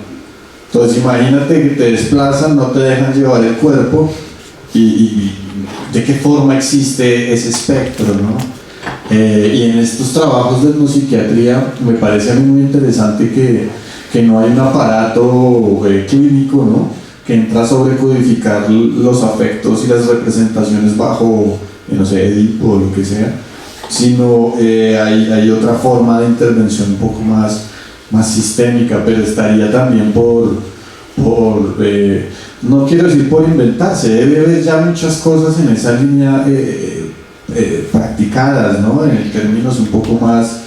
Entonces imagínate que te desplazan, no te dejan llevar el cuerpo, y de qué forma existe ese espectro, ¿no? Y en estos trabajos de etnopsiquiatría me parece a mí muy interesante que no hay un aparato clínico, ¿no? Que entra a sobrecodificar los afectos y las representaciones bajo, no sé, Edipo o lo que sea, sino hay otra forma de intervención un poco más sistémica, pero estaría también no quiero decir por inventarse, debe haber ya muchas cosas en esa línea practicadas, ¿no? En términos un poco más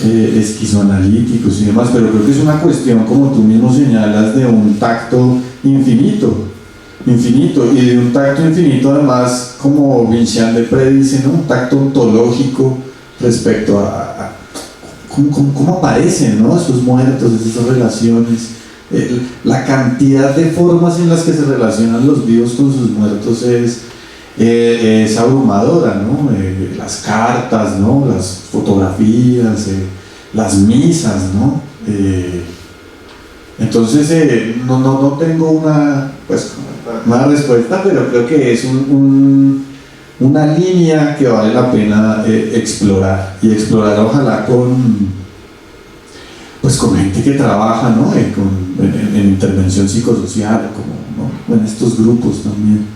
esquizoanalíticos y demás, pero creo que es una cuestión, como tú mismo señalas, de un tacto infinito, y de un tacto infinito además, como Vincian de Pré dice, ¿no? Un tacto ontológico respecto a cómo aparecen, ¿no? Esos muertos, esas relaciones, la cantidad de formas en las que se relacionan los vivos con sus muertos es abrumadora, ¿no? Las cartas, ¿no? Las fotografías, las misas, ¿no? Entonces no tengo una respuesta, pero creo que es una línea que vale la pena explorar, y explorar ojalá pues con gente que trabaja, ¿no? En intervención psicosocial, como, ¿no? En estos grupos también.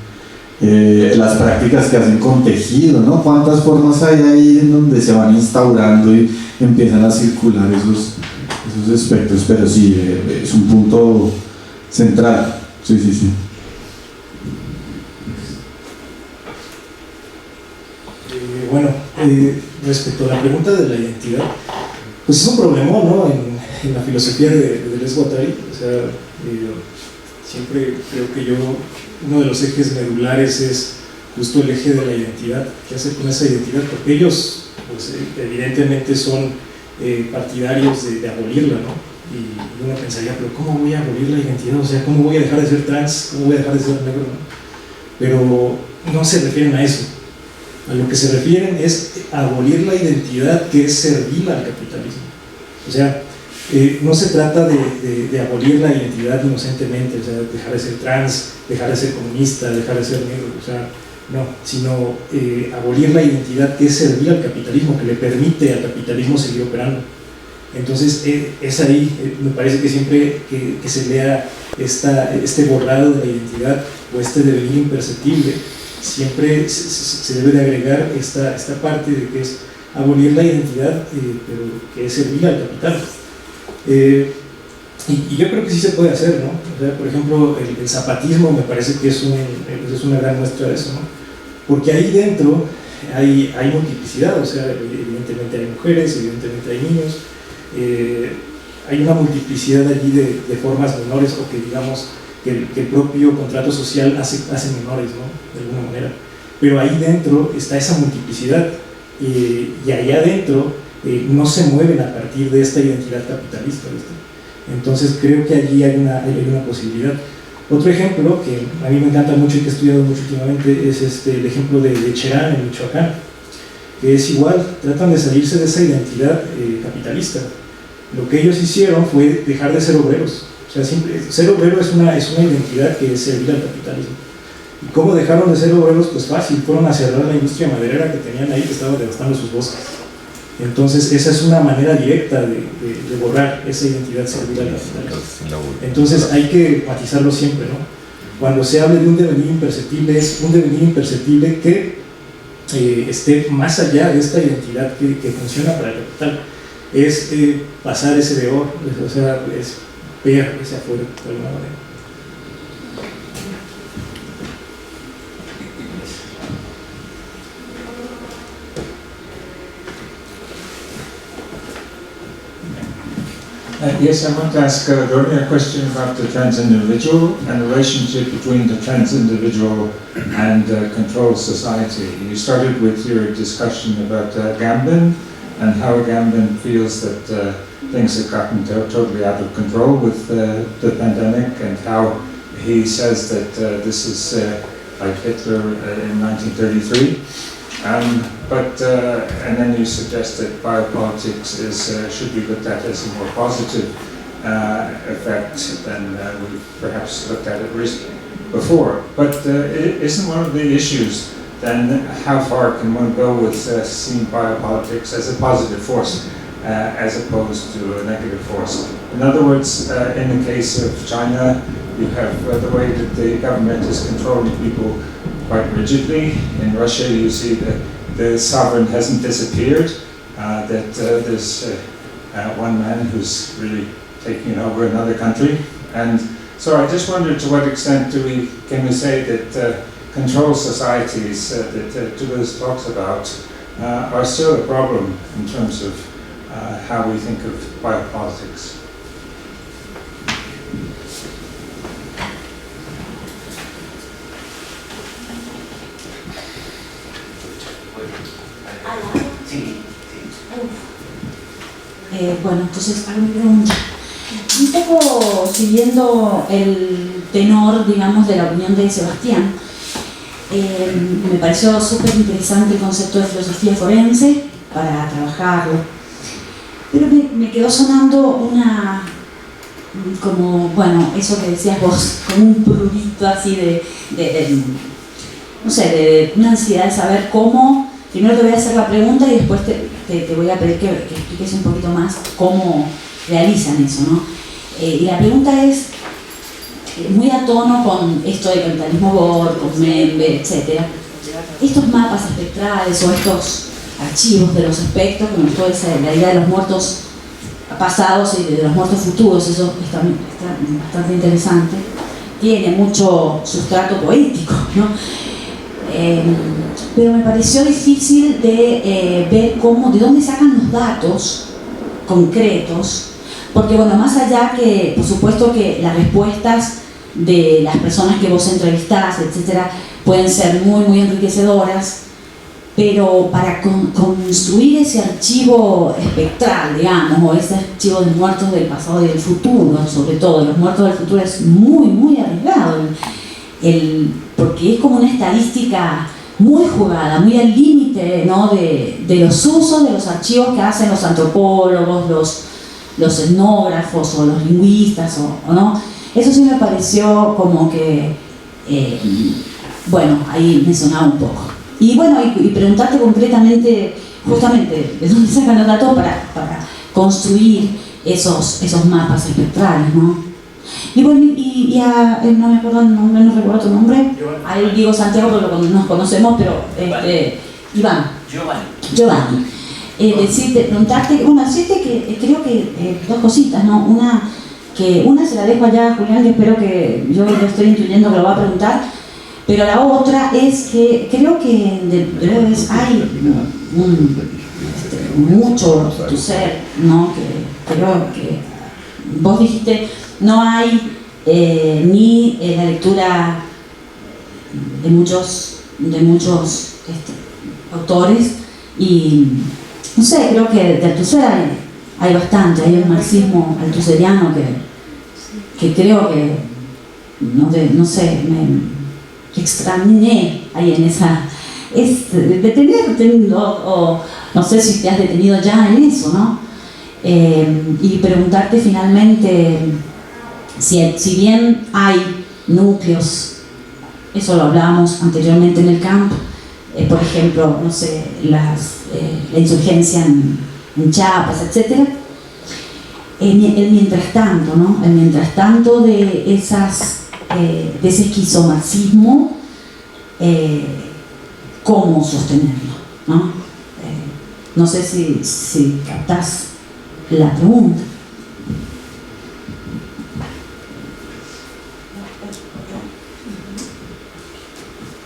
Las prácticas que hacen con tejido, ¿no? ¿Cuántas formas hay ahí en donde se van instaurando y empiezan a circular esos aspectos? Pero sí, es un punto central. Sí, sí, sí. Bueno, respecto a la pregunta de la identidad, pues es un problemón, ¿no? En la filosofía de Deleuze Guattari. O sea, siempre creo que uno de los ejes medulares es justo el eje de la identidad. ¿Qué hacer con esa identidad? Porque ellos, pues, evidentemente son partidarios de abolirla, ¿no? Y uno pensaría, pero ¿cómo voy a abolir la identidad? O sea, ¿cómo voy a dejar de ser trans? ¿Cómo voy a dejar de ser negro? ¿No? Pero no se refieren a eso. A lo que se refieren es abolir la identidad que es servil al capitalismo. O sea, no se trata de abolir la identidad inocentemente, o sea, dejar de ser trans, dejar de ser comunista, dejar de ser negro, o sea, no, sino abolir la identidad que es servil al capitalismo, que le permite al capitalismo seguir operando. Entonces, es ahí, me parece que siempre que se lea este borrado de la identidad o este devenir imperceptible, siempre se debe de agregar esta parte de que es abolir la identidad, pero que es servil al capital. Y yo creo que sí se puede hacer, ¿no? O sea, por ejemplo, el zapatismo me parece que es una gran muestra de eso, ¿no? Porque ahí dentro hay multiplicidad, o sea, evidentemente hay mujeres, evidentemente hay niños, hay una multiplicidad allí de formas menores, o que digamos que el propio contrato social hace menores, ¿no? De alguna manera. Pero ahí dentro está esa multiplicidad, y ahí adentro no se mueven a partir de esta identidad capitalista, ¿viste? Entonces creo que allí hay una posibilidad. Otro ejemplo que a mí me encanta mucho y que he estudiado mucho últimamente es el ejemplo de Cherán en Michoacán, que es igual, tratan de salirse de esa identidad capitalista. Lo que ellos hicieron fue dejar de ser obreros. O sea, ser obrero es una identidad que es servir al capitalismo. ¿Y cómo dejaron de ser obreros? Pues fácil, fueron a cerrar la industria maderera que tenían ahí, que estaba devastando sus bosques. Entonces esa es una manera directa de borrar esa identidad servil al capitalismo. Entonces hay que matizarlo siempre, ¿no? Cuando se hable de un devenir imperceptible, es un devenir imperceptible que esté más allá de esta identidad que funciona para el capital. Es pasar ese deor, o sea, es ver ese afuera de alguna manera. Yes, I want to ask Dorothy a question about the trans individual and the relationship between the trans individual and control society. You started with your discussion about Gambin and how Gambin feels that things have gotten totally out of control with the pandemic, and how he says that this is like Hitler in 1933. And then you suggest that biopolitics should be looked at as a more positive effect than we perhaps looked at it before. But isn't one of the issues then how far can one go with seeing biopolitics as a positive force as opposed to a negative force? In other words, in the case of China, you have the way that the government is controlling people quite rigidly. In Russia, you see that the sovereign hasn't disappeared, that there's one man who's really taking over another country. And so I just wondered, to what extent can we say that control societies that Toulouse talks about are still a problem in terms of how we think of biopolitics? Bueno, entonces hago mi pregunta. Un poco siguiendo el tenor, digamos, de la opinión de Sebastián, me pareció súper interesante el concepto de filosofía forense para trabajarlo, pero me quedó sonando como, bueno, eso que decías vos, como un prurito así no sé, de una ansiedad de saber cómo. Primero te voy a hacer la pregunta y después te voy a pedir que expliques un poquito más cómo realizan eso, ¿no? Y la pregunta es, muy a tono con esto de capitalismo Bohr, con Membe, etc. Estos mapas espectrales o estos archivos de los espectros, que me gustó la idea de los muertos pasados y de los muertos futuros, eso está bastante interesante, tiene mucho sustrato poético, ¿no? Pero me pareció difícil de ver de dónde sacan los datos concretos, porque bueno, más allá que, por supuesto que las respuestas de las personas que vos entrevistás, etcétera, pueden ser muy, muy enriquecedoras, pero para construir ese archivo espectral, digamos, o ese archivo de muertos del pasado y del futuro, sobre todo, los muertos del futuro es muy, muy arriesgado, porque es como una estadística muy jugada, muy al límite, ¿no? de los usos de los archivos que hacen los antropólogos, los etnógrafos o los lingüistas, o ¿no? Eso sí me pareció como que, bueno, ahí me sonaba un poco. Y bueno, y preguntarte concretamente, justamente, de dónde sacan los datos para construir esos mapas espectrales, ¿no? Y bueno, no me acuerdo el nombre, no recuerdo tu nombre. Ahí digo Santiago porque nos conocemos, pero Iván. Giovanni. Preguntarte, bueno, decirte que creo que dos cositas, ¿no? Una se la dejo allá a Julián, que espero que yo lo estoy intuyendo que lo va a preguntar, pero la otra es que creo que de breves hay mucho tu ser, ¿no? Que creo que vos dijiste, no hay ni la lectura de muchos autores, y no sé, creo que de Althusser hay bastante, hay el marxismo althuseriano que creo que, no sé, me extrañé ahí en esa, o no sé si te has detenido ya en eso, ¿no? Y preguntarte finalmente si bien hay núcleos, eso lo hablábamos anteriormente en el camp, por ejemplo, no sé, la insurgencia en Chiapas, etc. El mientras tanto, ¿no? El mientras tanto de ese esquizomarxismo, ¿cómo sostenerlo? ¿No? No sé si captás la pregunta.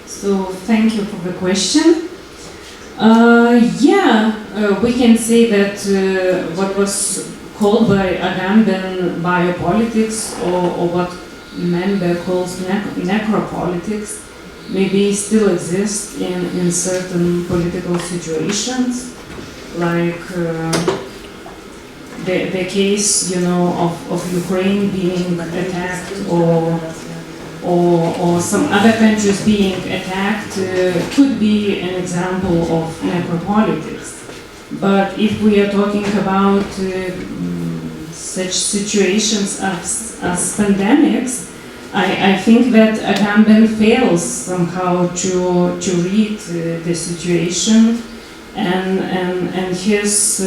So thank you for the question. We can say that what was called by Agamben biopolitics, or what Membe calls necropolitics, maybe still exists in certain political situations, like the case, of Ukraine being attacked, or some other countries being attacked could be an example of necropolitics. But if we are talking about such situations as pandemics, I think that Agamben fails somehow to read the situation, and his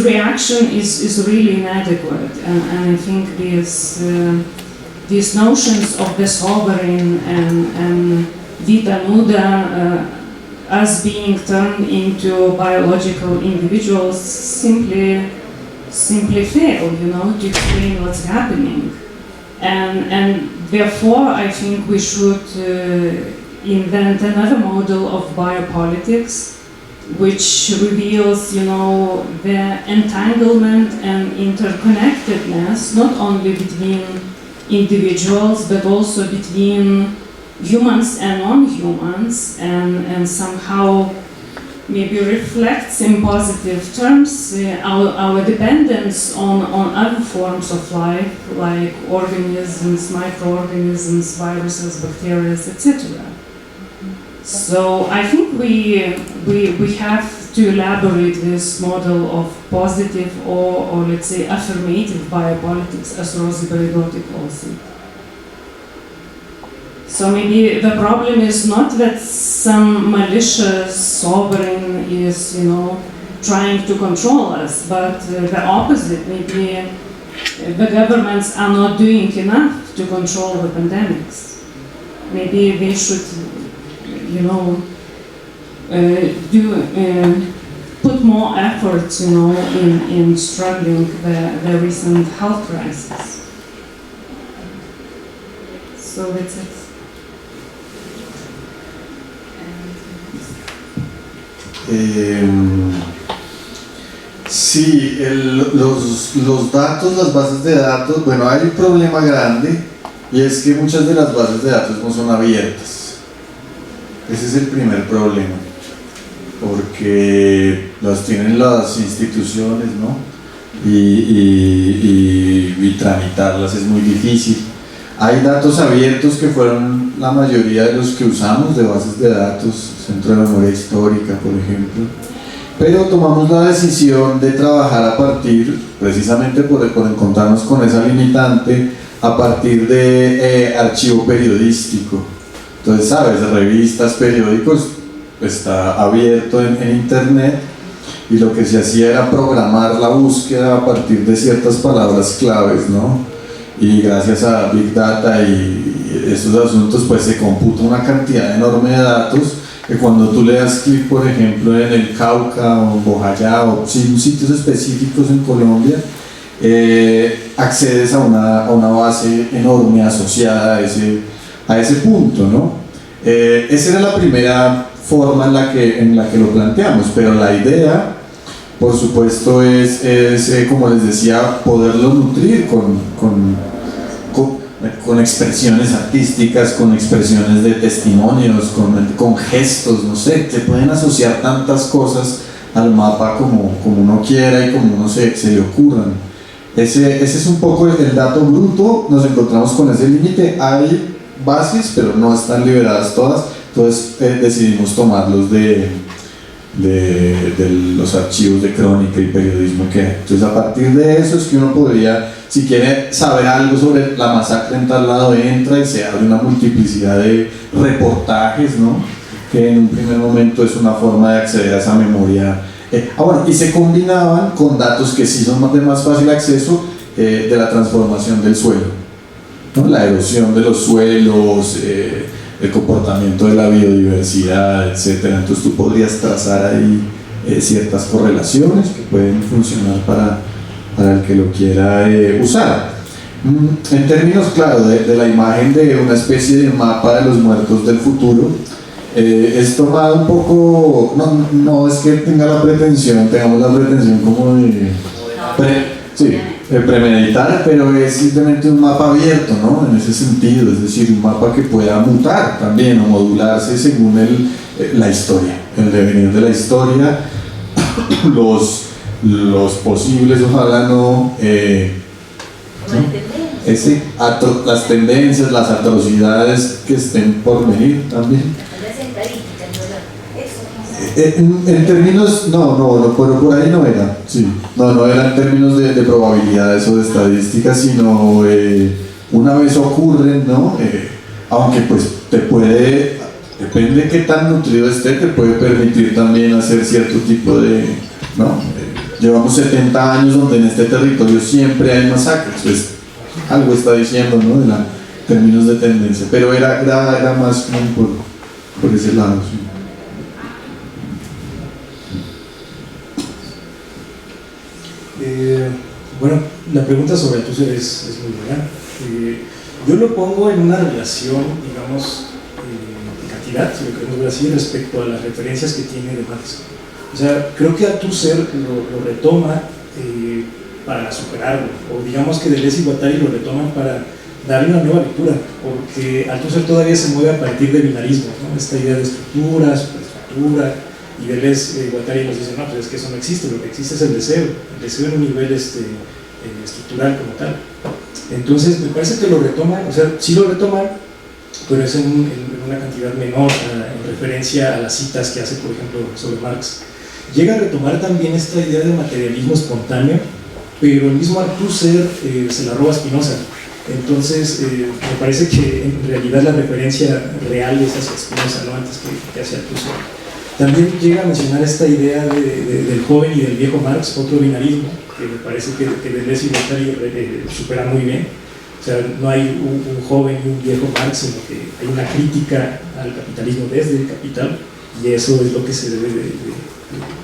reaction is really inadequate, and I think these notions of the sovereign and vita nuda as being turned into biological individuals simply fail, to explain what's happening. And therefore, I think we should invent another model of biopolitics, which reveals, the entanglement and interconnectedness, not only between individuals, but also between humans and non-humans, and somehow maybe reflects in positive terms our dependence on other forms of life, like organisms, microorganisms, viruses, bacteria, etc. So I think we have to elaborate this model of positive or let's say affirmative biopolitics, as Rosie Beridotti calls it. So maybe the problem is not that some malicious sovereign is, trying to control us, but the opposite. Maybe the governments are not doing enough to control the pandemics. Maybe they should, put more effort, in struggling the recent health crisis. So that's it. Sí, los datos, las bases de datos, bueno, hay un problema grande y es que muchas de las bases de datos no son abiertas. Ese es el primer problema, porque las tienen las instituciones, ¿no? Y tramitarlas es muy difícil. Hay datos abiertos que fueron la mayoría de los que usamos de bases de datos, Centro de Memoria Histórica, por ejemplo, pero tomamos la decisión de trabajar a partir, precisamente por encontrarnos con esa limitante, a partir de archivo periodístico. Entonces, sabes, revistas, periódicos, está abierto en internet, y lo que se hacía era programar la búsqueda a partir de ciertas palabras claves, ¿no? Y gracias a Big Data y estos asuntos, pues se computa una cantidad enorme de datos que cuando tú le das clic, por ejemplo, en el Cauca o en Bojayá o sitios específicos en Colombia, accedes a una base enorme asociada a ese punto, ¿no? Esa era la primera forma en la que lo planteamos, pero la idea, por supuesto, es como les decía, poderlo nutrir con expresiones artísticas, con expresiones de testimonios, con gestos, no sé, se pueden asociar tantas cosas al mapa como uno quiera y como uno se le ocurran. Ese es un poco el dato bruto, nos encontramos con ese límite, hay bases, pero no están liberadas todas, entonces decidimos tomarlos de los archivos de crónica y periodismo que hay. Entonces a partir de eso es que uno podría, si quiere saber algo sobre la masacre en tal lado, entra y se abre una multiplicidad de reportajes, ¿no? Que en un primer momento es una forma de acceder a esa memoria. Bueno, y se combinaban con datos que sí son de más fácil acceso, de la transformación del suelo, ¿no? La erosión de los suelos, el comportamiento de la biodiversidad, etc. Entonces tú podrías trazar ahí ciertas correlaciones que pueden funcionar para el que lo quiera usar. En términos, claro, de la imagen de una especie de mapa de los muertos del futuro, es tomado un poco, no es que tengamos la pretensión como de premeditar, pero es simplemente un mapa abierto, ¿no? En ese sentido, es decir, un mapa que pueda mutar también o modularse según la historia, el devenir de la historia, los posibles, ojalá no, las tendencias, las atrocidades que estén por venir también. En términos, no, pero por ahí no era, sí, no era en términos de probabilidades o de estadísticas, sino una vez ocurren, ¿no? Aunque pues depende de qué tan nutrido esté, te puede permitir también hacer cierto tipo de, ¿no? Llevamos 70 años donde en este territorio siempre hay masacres, pues algo está diciendo, ¿no? En términos de tendencia, pero era más por ese lado, sí. Bueno, la pregunta sobre Althusser es muy buena. Yo lo pongo en una relación, digamos, de cantidad, si lo queremos ver así, respecto a las referencias que tiene de Marx. O sea, creo que Althusser lo retoma para superarlo, o digamos que Deleuze y Guattari lo retoman para darle una nueva lectura, porque Althusser todavía se mueve a partir de binarismos, ¿no? Esta idea de estructura, superestructura, y Deleuze y Guattari nos dicen, no, pues es que eso no existe, lo que existe es el deseo en un nivel estructural como tal. Entonces me parece que lo retoman, o sea, sí lo retoman, pero es en una cantidad menor en referencia a las citas que hace, por ejemplo, sobre Marx. Llega a retomar también esta idea de materialismo espontáneo, pero el mismo Althusser se la roba a Spinoza. Entonces me parece que en realidad la referencia real es hacia Spinoza, ¿no? Antes que hacia Althusser. También llega a mencionar esta idea del joven y del viejo Marx, otro binarismo, que me parece que Deleuze y Guattari superan muy bien. O sea, no hay un joven y un viejo Marx, sino que hay una crítica al capitalismo desde el capital, y eso es lo que se debe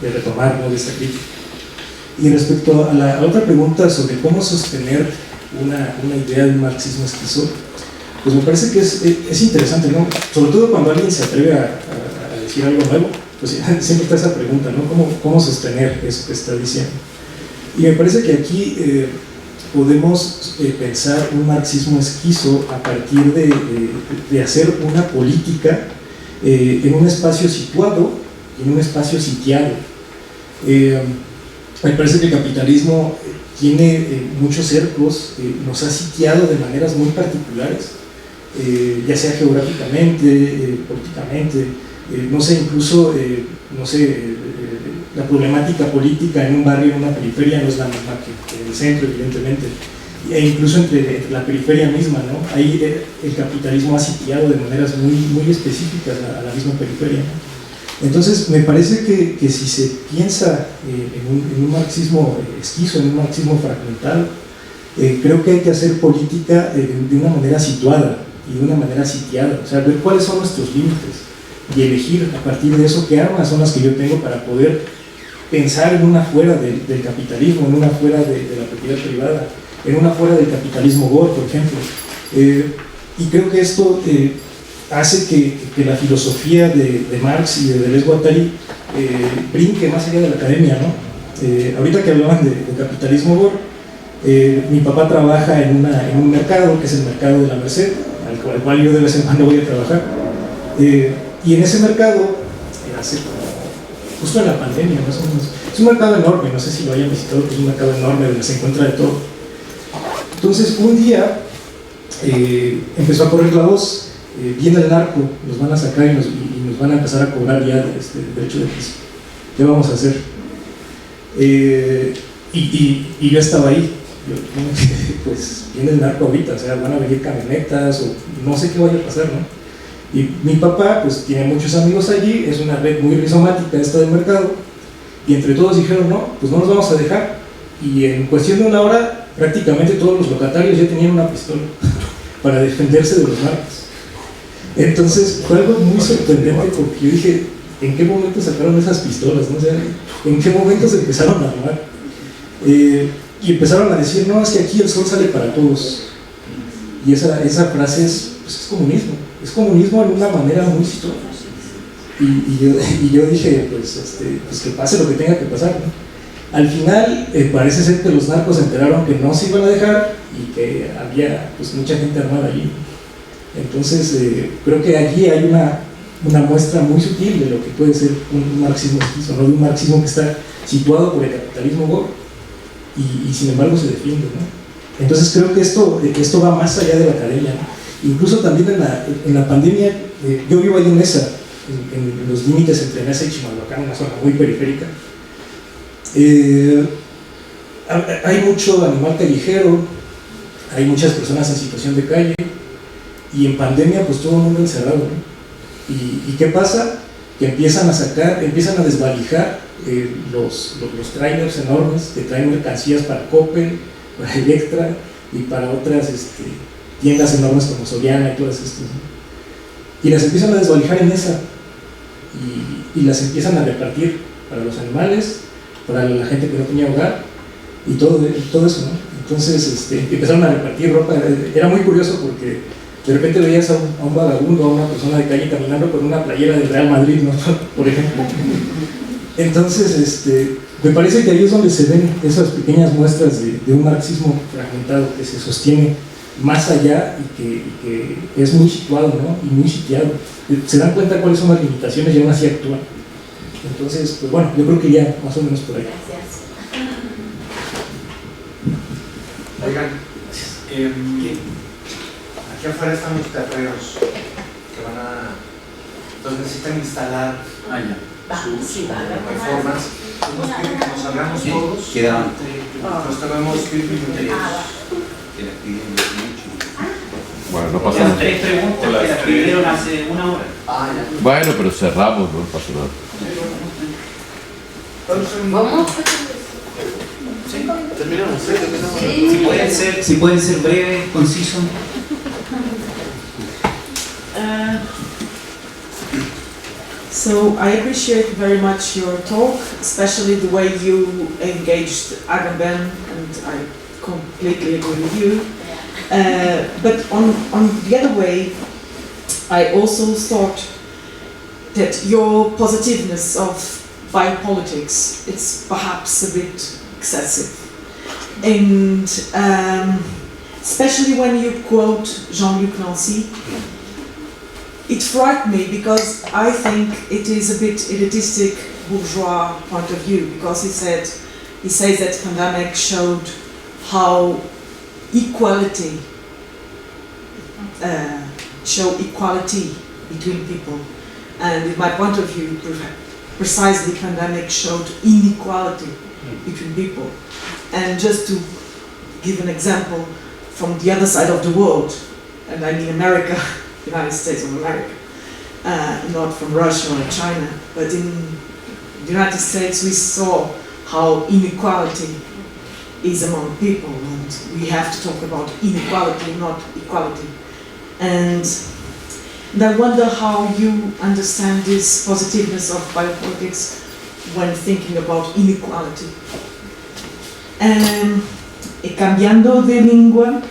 de retomar, ¿no?, de esta crítica. Y respecto a la otra pregunta sobre cómo sostener una idea de un marxismo esquizo, pues me parece que es interesante, ¿no? Sobre todo cuando alguien se atreve a decir algo nuevo, pues siempre está esa pregunta, ¿no? ¿Cómo sostener eso que está diciendo? Y me parece que aquí podemos pensar un marxismo esquizo a partir de hacer una política en un espacio situado y en un espacio sitiado. Me parece que el capitalismo tiene muchos cercos, nos ha sitiado de maneras muy particulares, ya sea geográficamente, políticamente, no sé, incluso, la problemática política en un barrio, en una periferia, no es la misma que en el centro, evidentemente, e incluso entre la periferia misma, ¿no? Ahí el capitalismo ha sitiado de maneras muy específicas a la misma periferia, ¿no? Entonces, me parece que si se piensa en un marxismo esquizo, en un marxismo fragmentado, creo que hay que hacer política de una manera situada y de una manera sitiada, o sea, ver cuáles son nuestros límites y elegir a partir de eso qué armas son las que yo tengo para poder pensar en una fuera del capitalismo, en una fuera de la propiedad privada, en una fuera del capitalismo Gore, por ejemplo. Y creo que esto hace que la filosofía de Marx y de Deleuze Guattari brinque más allá de la academia, ¿no? Ahorita que hablaban de capitalismo Gore, mi papá trabaja en un mercado, que es el mercado de la Merced, al cual yo de vez en cuando voy a trabajar. Y en ese mercado, justo en la pandemia, más o menos, es un mercado enorme, no sé si lo hayan visitado, pero es un mercado enorme donde se encuentra de todo. Entonces, un día empezó a correr la voz, viene el narco, nos van a sacar y nos van a empezar a cobrar ya derecho de piso. ¿Qué vamos a hacer? Y yo estaba ahí. Pues viene el narco ahorita, o sea, van a venir camionetas o no sé qué vaya a pasar, ¿no? Y mi papá, pues tiene muchos amigos allí, es una red muy rizomática esta del mercado, y entre todos dijeron, no, pues no nos vamos a dejar. Y en cuestión de una hora, prácticamente todos los locatarios ya tenían una pistola para defenderse de los narcos. Entonces fue algo muy sorprendente porque yo dije, ¿en qué momento sacaron esas pistolas? ¿No? O sea, ¿en qué momento se empezaron a armar? Y empezaron a decir, no, es que aquí el sol sale para todos. Y esa frase es comunismo en una manera muy situada. Y yo dije, pues que pase lo que tenga que pasar, ¿no? Al final, parece ser que los narcos se enteraron que no se iban a dejar y que había pues mucha gente armada allí. Entonces, creo que allí hay una muestra muy sutil de lo que puede ser un marxismo esquizo, ¿no? De un marxismo que está situado por el capitalismo Gore y sin embargo se defiende, ¿no? Entonces creo que esto va más allá de la academia, ¿no? Incluso también en la pandemia, yo vivo ahí en Mesa, en los límites entre Mesa y Chimalhuacán, una zona muy periférica. Hay mucho animal callejero, hay muchas personas en situación de calle, y en pandemia pues todo el mundo encerrado, ¿no? ¿Y qué pasa? Que empiezan a desvalijar los trailers enormes que traen mercancías para Coppel, para Electra y para otras tiendas enormes como Soriana y todas estas, ¿no? Y las empiezan a desvalijar en esa y las empiezan a repartir para los animales, para la gente que no tenía hogar y todo eso, ¿no? Entonces empezaron a repartir ropa. Era muy curioso porque de repente veías a un vagabundo, a una persona de calle caminando con una playera del Real Madrid, ¿no? Por ejemplo. Entonces, me parece que ahí es donde se ven esas pequeñas muestras de un marxismo fragmentado que se sostiene más allá y que es muy situado, ¿no? Y muy sitiado. Se dan cuenta cuáles son las limitaciones y aún así actúan. Entonces, pues bueno, yo creo que ya más o menos por ahí. Oigan, aquí afuera están los terreros que van a... Entonces necesitan instalar sus reformas. Nos piden que nos salgamos todos. Nos tomemos 10 minutos. Bueno, no pasa Eran nada. 3 preguntas que las escribieron hace 1 hora. Bueno, pero cerramos, no pasa nada. Vamos. Terminamos. Si pueden ser breves, concisos. So I appreciate very much your talk, especially the way you engaged Agamben, and I completely agree with you. But on the other way, I also thought that your positiveness of biopolitics, it's perhaps a bit excessive. And especially when you quote Jean-Luc Nancy, it frightened me because I think it is a bit elitistic bourgeois point of view, because he says that pandemic showed how equality between people, and in my point of view, precisely pandemic showed inequality between people. And just to give an example from the other side of the world, and I mean America, United States of America, not from Russia or China, but in the United States we saw how inequality is among people, and we have to talk about inequality, not equality. And I wonder how you understand this positiveness of biopolitics when thinking about inequality. Cambiando de lengua,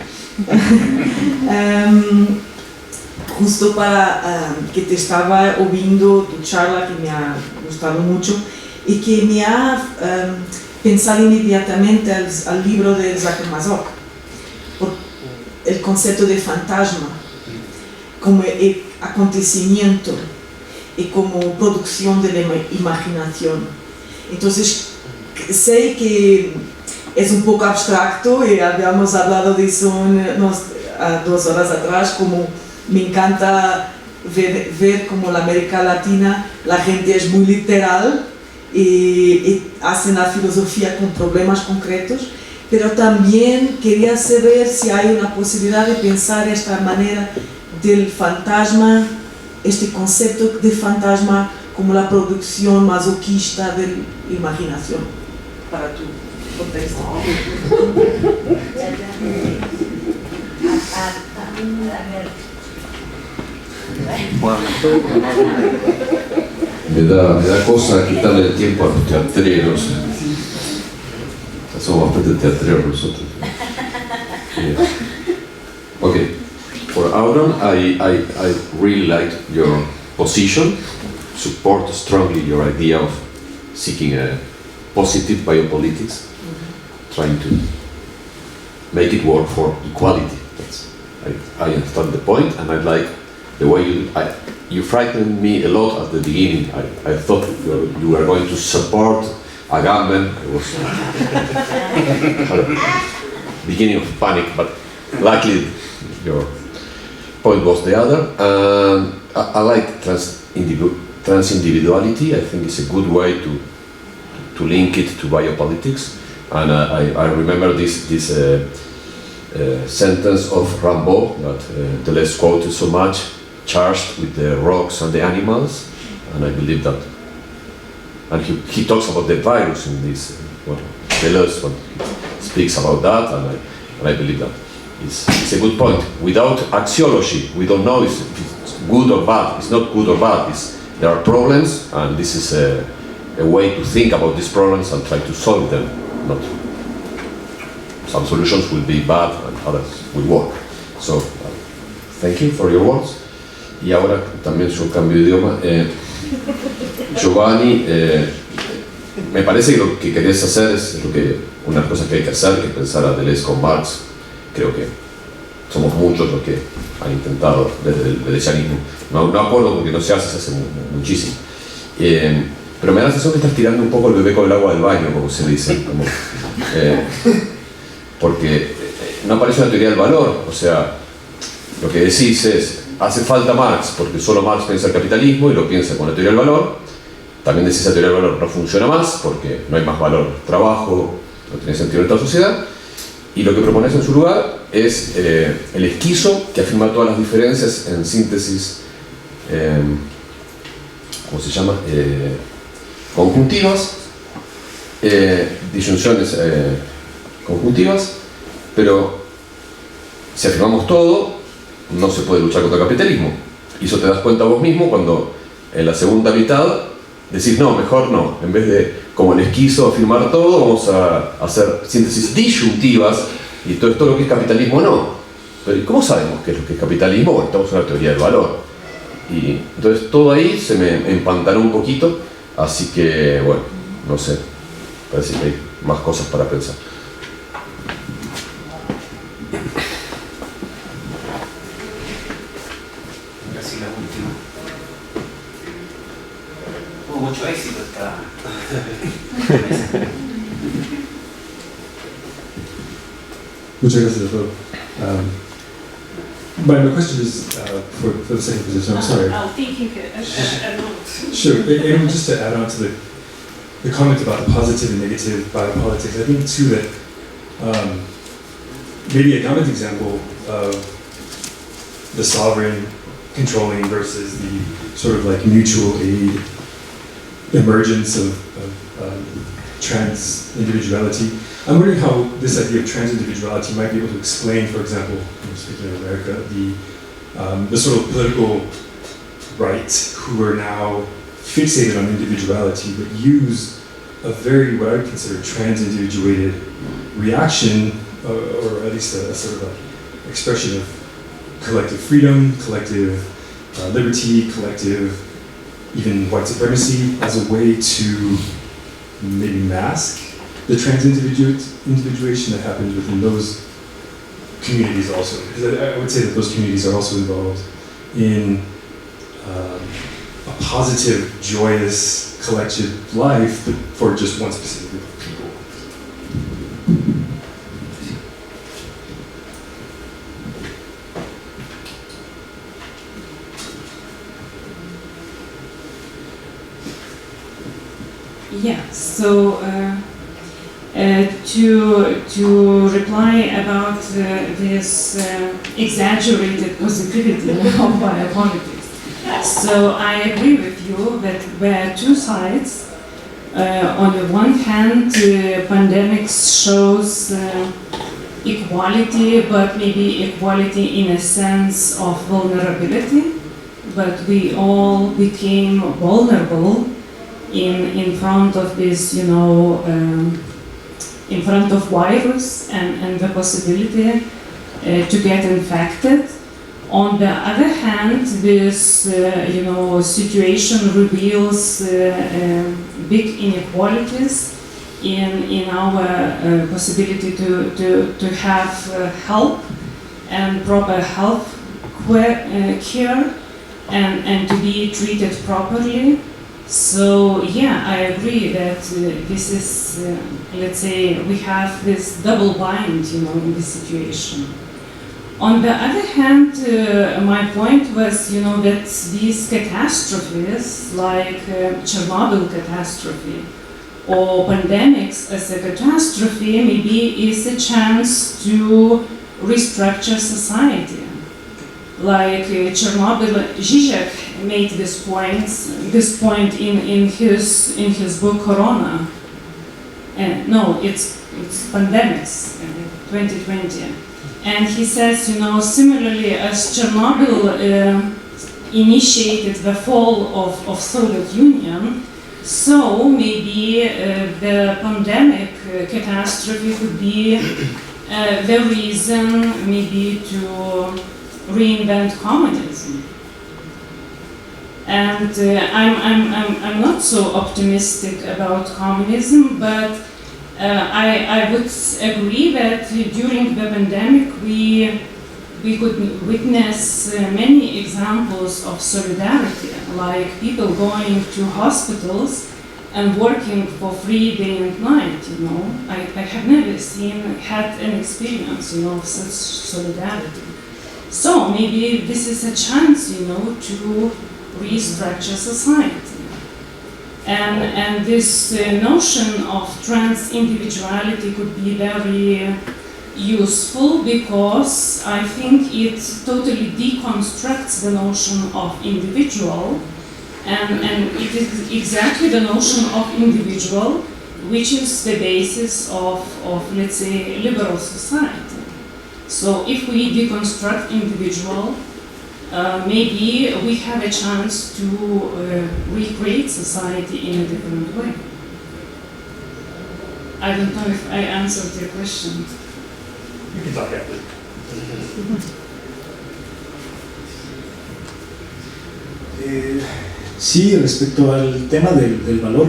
justo para que te estaba ouvindo tu charla, que me ha gustado mucho y que me ha pensado inmediatamente al libro de Jacques Mazot, por el concepto de fantasma como acontecimiento y como producción de la imaginación. Entonces, sé que es un poco abstracto y habíamos hablado de eso 2 horas atrás, como me encanta ver como la América Latina la gente es muy literal y hacen la filosofía con problemas concretos, pero también quería saber si hay una posibilidad de pensar esta manera del fantasma, este concepto de fantasma como la producción masoquista de la imaginación, para tu contexto. Me da cosa quitarle el tiempo a los teatreros. Somos bastante teatreros nosotros. Okay, for Auron, I really liked your position, support strongly your idea of seeking a positive biopolitics, trying to make it work for equality. I understand the point, and I like the way you frightened me a lot at the beginning. I thought you were going to support Agamben. I was beginning of panic, but luckily your point was the other. And I like trans-individuality. I think it's a good way to link it to biopolitics. And I remember this sentence of Rimbaud that Deleuze quoted so much, charged with the rocks and the animals, and I believe that. And he talks about the virus in this, Deleuze when he speaks about that, and I believe that it's a good point. Without axiology, we don't know if it's good or bad. It's not good or bad. There are problems, and this is a way to think about these problems and try to solve them. Not some solutions will be bad and others will work. So, thank you for your words. Y ahora también yo cambio de idioma. Giovanni, me parece que lo que querés hacer es una cosa que hay que hacer, que es pensar a Deleuze con Marx. Creo que somos muchos los que han intentado desde el deleuzianismo. No acuerdo porque no se hace muchísimo. Pero me da la sensación que estás tirando un poco el bebé con el agua del baño, como se dice. Porque no aparece una teoría del valor. O sea, lo que decís es, hace falta Marx, porque solo Marx piensa el capitalismo y lo piensa con la teoría del valor. También decís que la teoría del valor no funciona más, porque no hay más valor trabajo, no tiene sentido en esta sociedad. Y lo que propones en su lugar es el esquizo, que afirma todas las diferencias en síntesis, ¿cómo se llama? Conjuntivas, disyunciones conjuntivas, pero si afirmamos todo, no se puede luchar contra el capitalismo. Y eso te das cuenta vos mismo cuando en la segunda mitad decís, no, mejor no. En vez de, como el esquizo, afirmar todo, vamos a hacer síntesis disyuntivas y todo esto lo que es capitalismo no. Pero ¿y cómo sabemos qué es lo que es capitalismo? Bueno, estamos en la teoría del valor. Y entonces todo ahí se me empantanó un poquito, así que, bueno, no sé, parece que hay más cosas para pensar. Casi la última. Tuvo mucho éxito esta mesa. Muchas gracias a todos. My question is for the second position. I'm sorry. I'll take a note. Sure. And just to add on to the comment about the positive and negative biopolitics, I think too that maybe a common example of the sovereign controlling versus the sort of like mutual aid emergence of trans individuality. I'm wondering how this idea of trans individuality might be able to explain, for example, speaking of America, the sort of political right who are now fixated on individuality but use a very, what I would consider, trans-individuated reaction, or at least a sort of a expression of collective freedom, collective liberty, collective even white supremacy as a way to maybe mask the trans-individuation that happens within those communities also. Because I would say that those communities are also involved in a positive, joyous, collective life, but for just one specific group of people. Yeah, so to reply about this exaggerated positivity of biopolitics. So I agree with you that there are two sides. On the one hand, pandemics shows equality, but maybe equality in a sense of vulnerability. But we all became vulnerable in front of this, in front of virus and the possibility to get infected. On the other hand, this situation reveals big inequalities in our possibility to have help and proper health care and to be treated properly. So yeah, I agree that this is, let's say, we have this double bind, in this situation. On the other hand, my point was, that these catastrophes, like Chernobyl catastrophe or pandemics as a catastrophe, maybe is a chance to restructure society. Like Chernobyl, Zizek made this point in his book Corona. No, it's pandemics, 2020. And he says, similarly as Chernobyl initiated the fall of Soviet Union, so maybe the pandemic catastrophe could be the reason maybe to reinvent communism. And I'm not so optimistic about communism, but I would agree that during the pandemic we could witness many examples of solidarity, like people going to hospitals and working for free day and night. I have never had an experience, of such solidarity. So maybe this is a chance, to restructure society. And this notion of trans individuality could be very useful because I think it totally deconstructs the notion of individual, and it is exactly the notion of individual which is the basis of let's say, liberal society. So if we deconstruct individual, maybe we have a chance to recreate society in a different way. I don't know if I answered your question. You can talk after. Sí, respecto al tema del valor,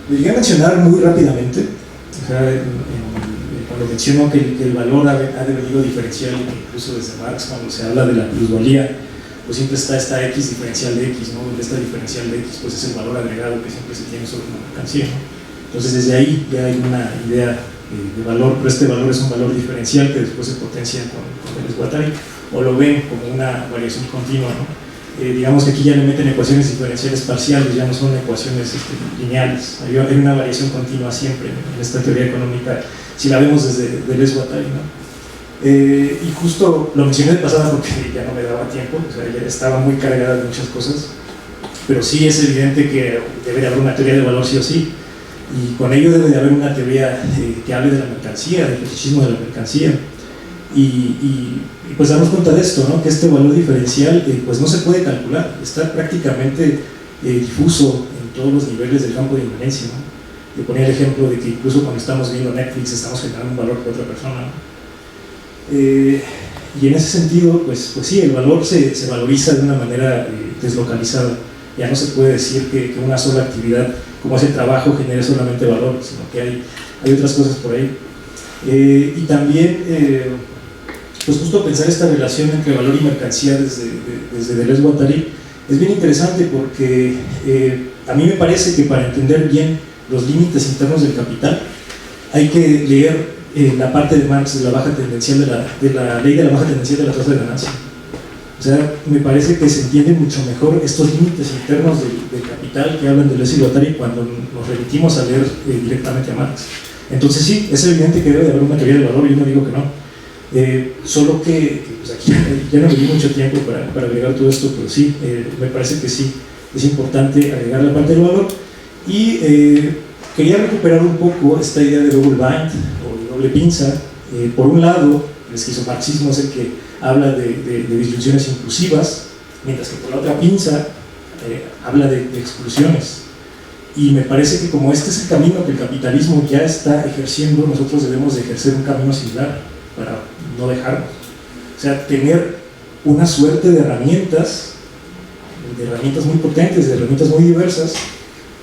lo llegué a mencionar muy rápidamente. O sea, cuando menciono que el valor ha devenido diferencial, incluso desde Marx, cuando se habla de la plusvalía, pues siempre está esta X diferencial de X, ¿no? Esta diferencial de X pues es el valor agregado que siempre se tiene sobre una mercancía, ¿no? Entonces desde ahí ya hay una idea de valor, pero este valor es un valor diferencial que después se potencia con Deleuze-Guattari, o lo ven como una variación continua, ¿no? Digamos que aquí ya le meten ecuaciones diferenciales parciales, ya no son ecuaciones lineales, hay una variación continua siempre en esta teoría económica, si la vemos desde Deleuze-Guattari, ¿no? Y justo lo mencioné de pasada porque ya no me daba tiempo, o sea, ya estaba muy cargada de muchas cosas, pero sí es evidente que debe de haber una teoría de valor sí o sí, y con ello debe de haber una teoría que hable de la mercancía, del fetichismo de la mercancía, y pues darnos cuenta de esto, ¿no? Que este valor diferencial pues no se puede calcular, está prácticamente difuso en todos los niveles del campo de inferencia, ¿no? Yo ponía el ejemplo de que incluso cuando estamos viendo Netflix estamos generando un valor por otra persona, ¿no? Y en ese sentido, pues sí, el valor se valoriza de una manera deslocalizada. Ya no se puede decir que una sola actividad como ese trabajo genere solamente valor, sino que hay otras cosas por ahí. Y también, pues justo pensar esta relación entre valor y mercancía desde Deleuze-Guattari es bien interesante porque a mí me parece que para entender bien los límites internos del capital hay que leer la parte de Marx de la baja tendencial de la ley de la baja tendencial de la tasa de ganancia. O sea, me parece que se entienden mucho mejor estos límites internos del capital que hablan de Deleuze y Guattari cuando nos remitimos a leer directamente a Marx. Entonces sí, es evidente que debe de haber una teoría del valor, yo no digo que no. Solo que pues aquí ya no me di mucho tiempo para agregar todo esto, pero sí, me parece que sí, es importante agregar la parte del valor. Y quería recuperar un poco esta idea de double bind o de doble pinza. Por un lado, el esquizomarxismo es el que habla de disyunciones inclusivas, mientras que por la otra pinza habla de exclusiones. Y me parece que como este es el camino que el capitalismo ya está ejerciendo, nosotros debemos de ejercer un camino similar para no dejarnos. O sea, tener una suerte de herramientas muy potentes, de herramientas muy diversas,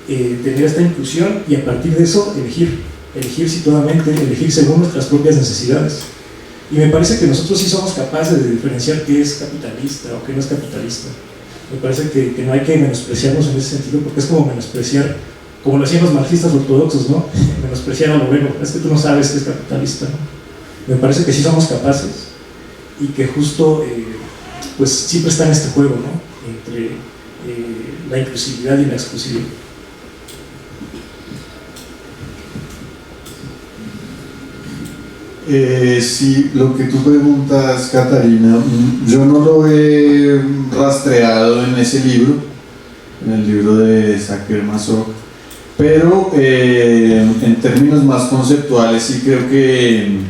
tener esta inclusión y a partir de eso elegir situadamente, elegir según nuestras propias necesidades. Y me parece que nosotros sí somos capaces de diferenciar qué es capitalista o qué no es capitalista. Me parece que no hay que menospreciarnos en ese sentido, porque es como menospreciar, como lo hacían los marxistas ortodoxos, ¿no? Menospreciar al obrero, es que tú no sabes que es capitalista, ¿no? Me parece que sí somos capaces y que justo pues siempre está en este juego, ¿no? Entre la inclusividad y la exclusividad. Sí, lo que tú preguntas, Catarina, yo no lo he rastreado en ese libro, en el libro de Sacher-Masoch, pero en términos más conceptuales sí creo que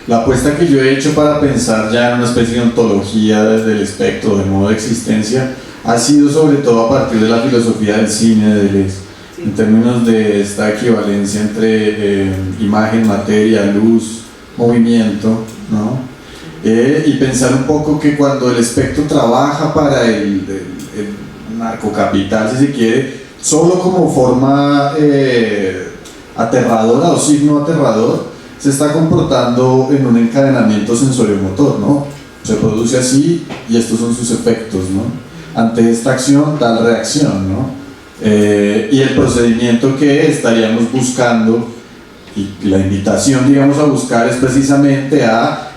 la apuesta que yo he hecho para pensar ya en una especie de ontología desde el espectro de modo de existencia ha sido sobre todo a partir de la filosofía del cine de Deleuze, en términos de esta equivalencia entre imagen, materia, luz, movimiento, ¿no? Y pensar un poco que cuando el espectro trabaja para el narcocapital, si se quiere, solo como forma aterradora o signo aterrador, se está comportando en un encadenamiento sensoriomotor, ¿no? Se produce así y estos son sus efectos, ¿no? Ante esta acción, tal reacción, ¿no? Y el procedimiento que estaríamos buscando y la invitación, digamos, a buscar es precisamente a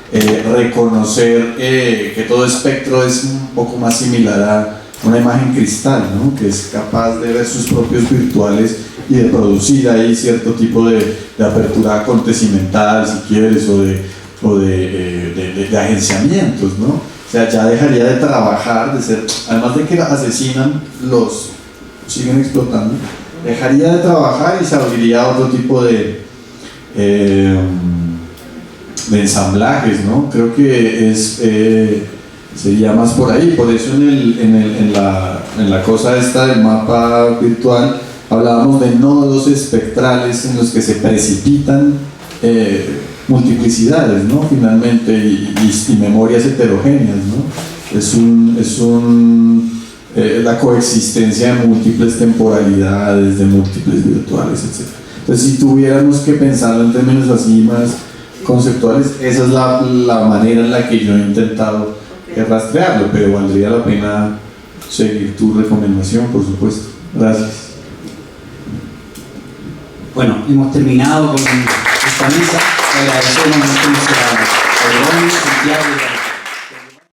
reconocer que todo espectro es un poco más similar a una imagen cristal, ¿no? Que es capaz de ver sus propios virtuales y de producir ahí cierto tipo de apertura acontecimental, si quieres, o de o de agenciamientos, ¿no? O sea, ya dejaría de trabajar, de ser, además de que asesinan, los siguen explotando, dejaría de trabajar y se abriría otro tipo de ensamblajes, ¿no? Creo que sería más por ahí. Por eso en la cosa esta del mapa virtual hablábamos de nodos espectrales en los que se precipitan multiplicidades, ¿no? Finalmente, y memorias heterogéneas, ¿no? Es la coexistencia de múltiples temporalidades, de múltiples virtuales, etc. Entonces, si tuviéramos que pensarlo en términos así más conceptuales, esa es la manera en la que yo he intentado rastrearlo, pero valdría la pena seguir tu recomendación, por supuesto. Gracias. Bueno, hemos terminado con esta mesa. Agradecemos mucho a Ronnie, Santiago y a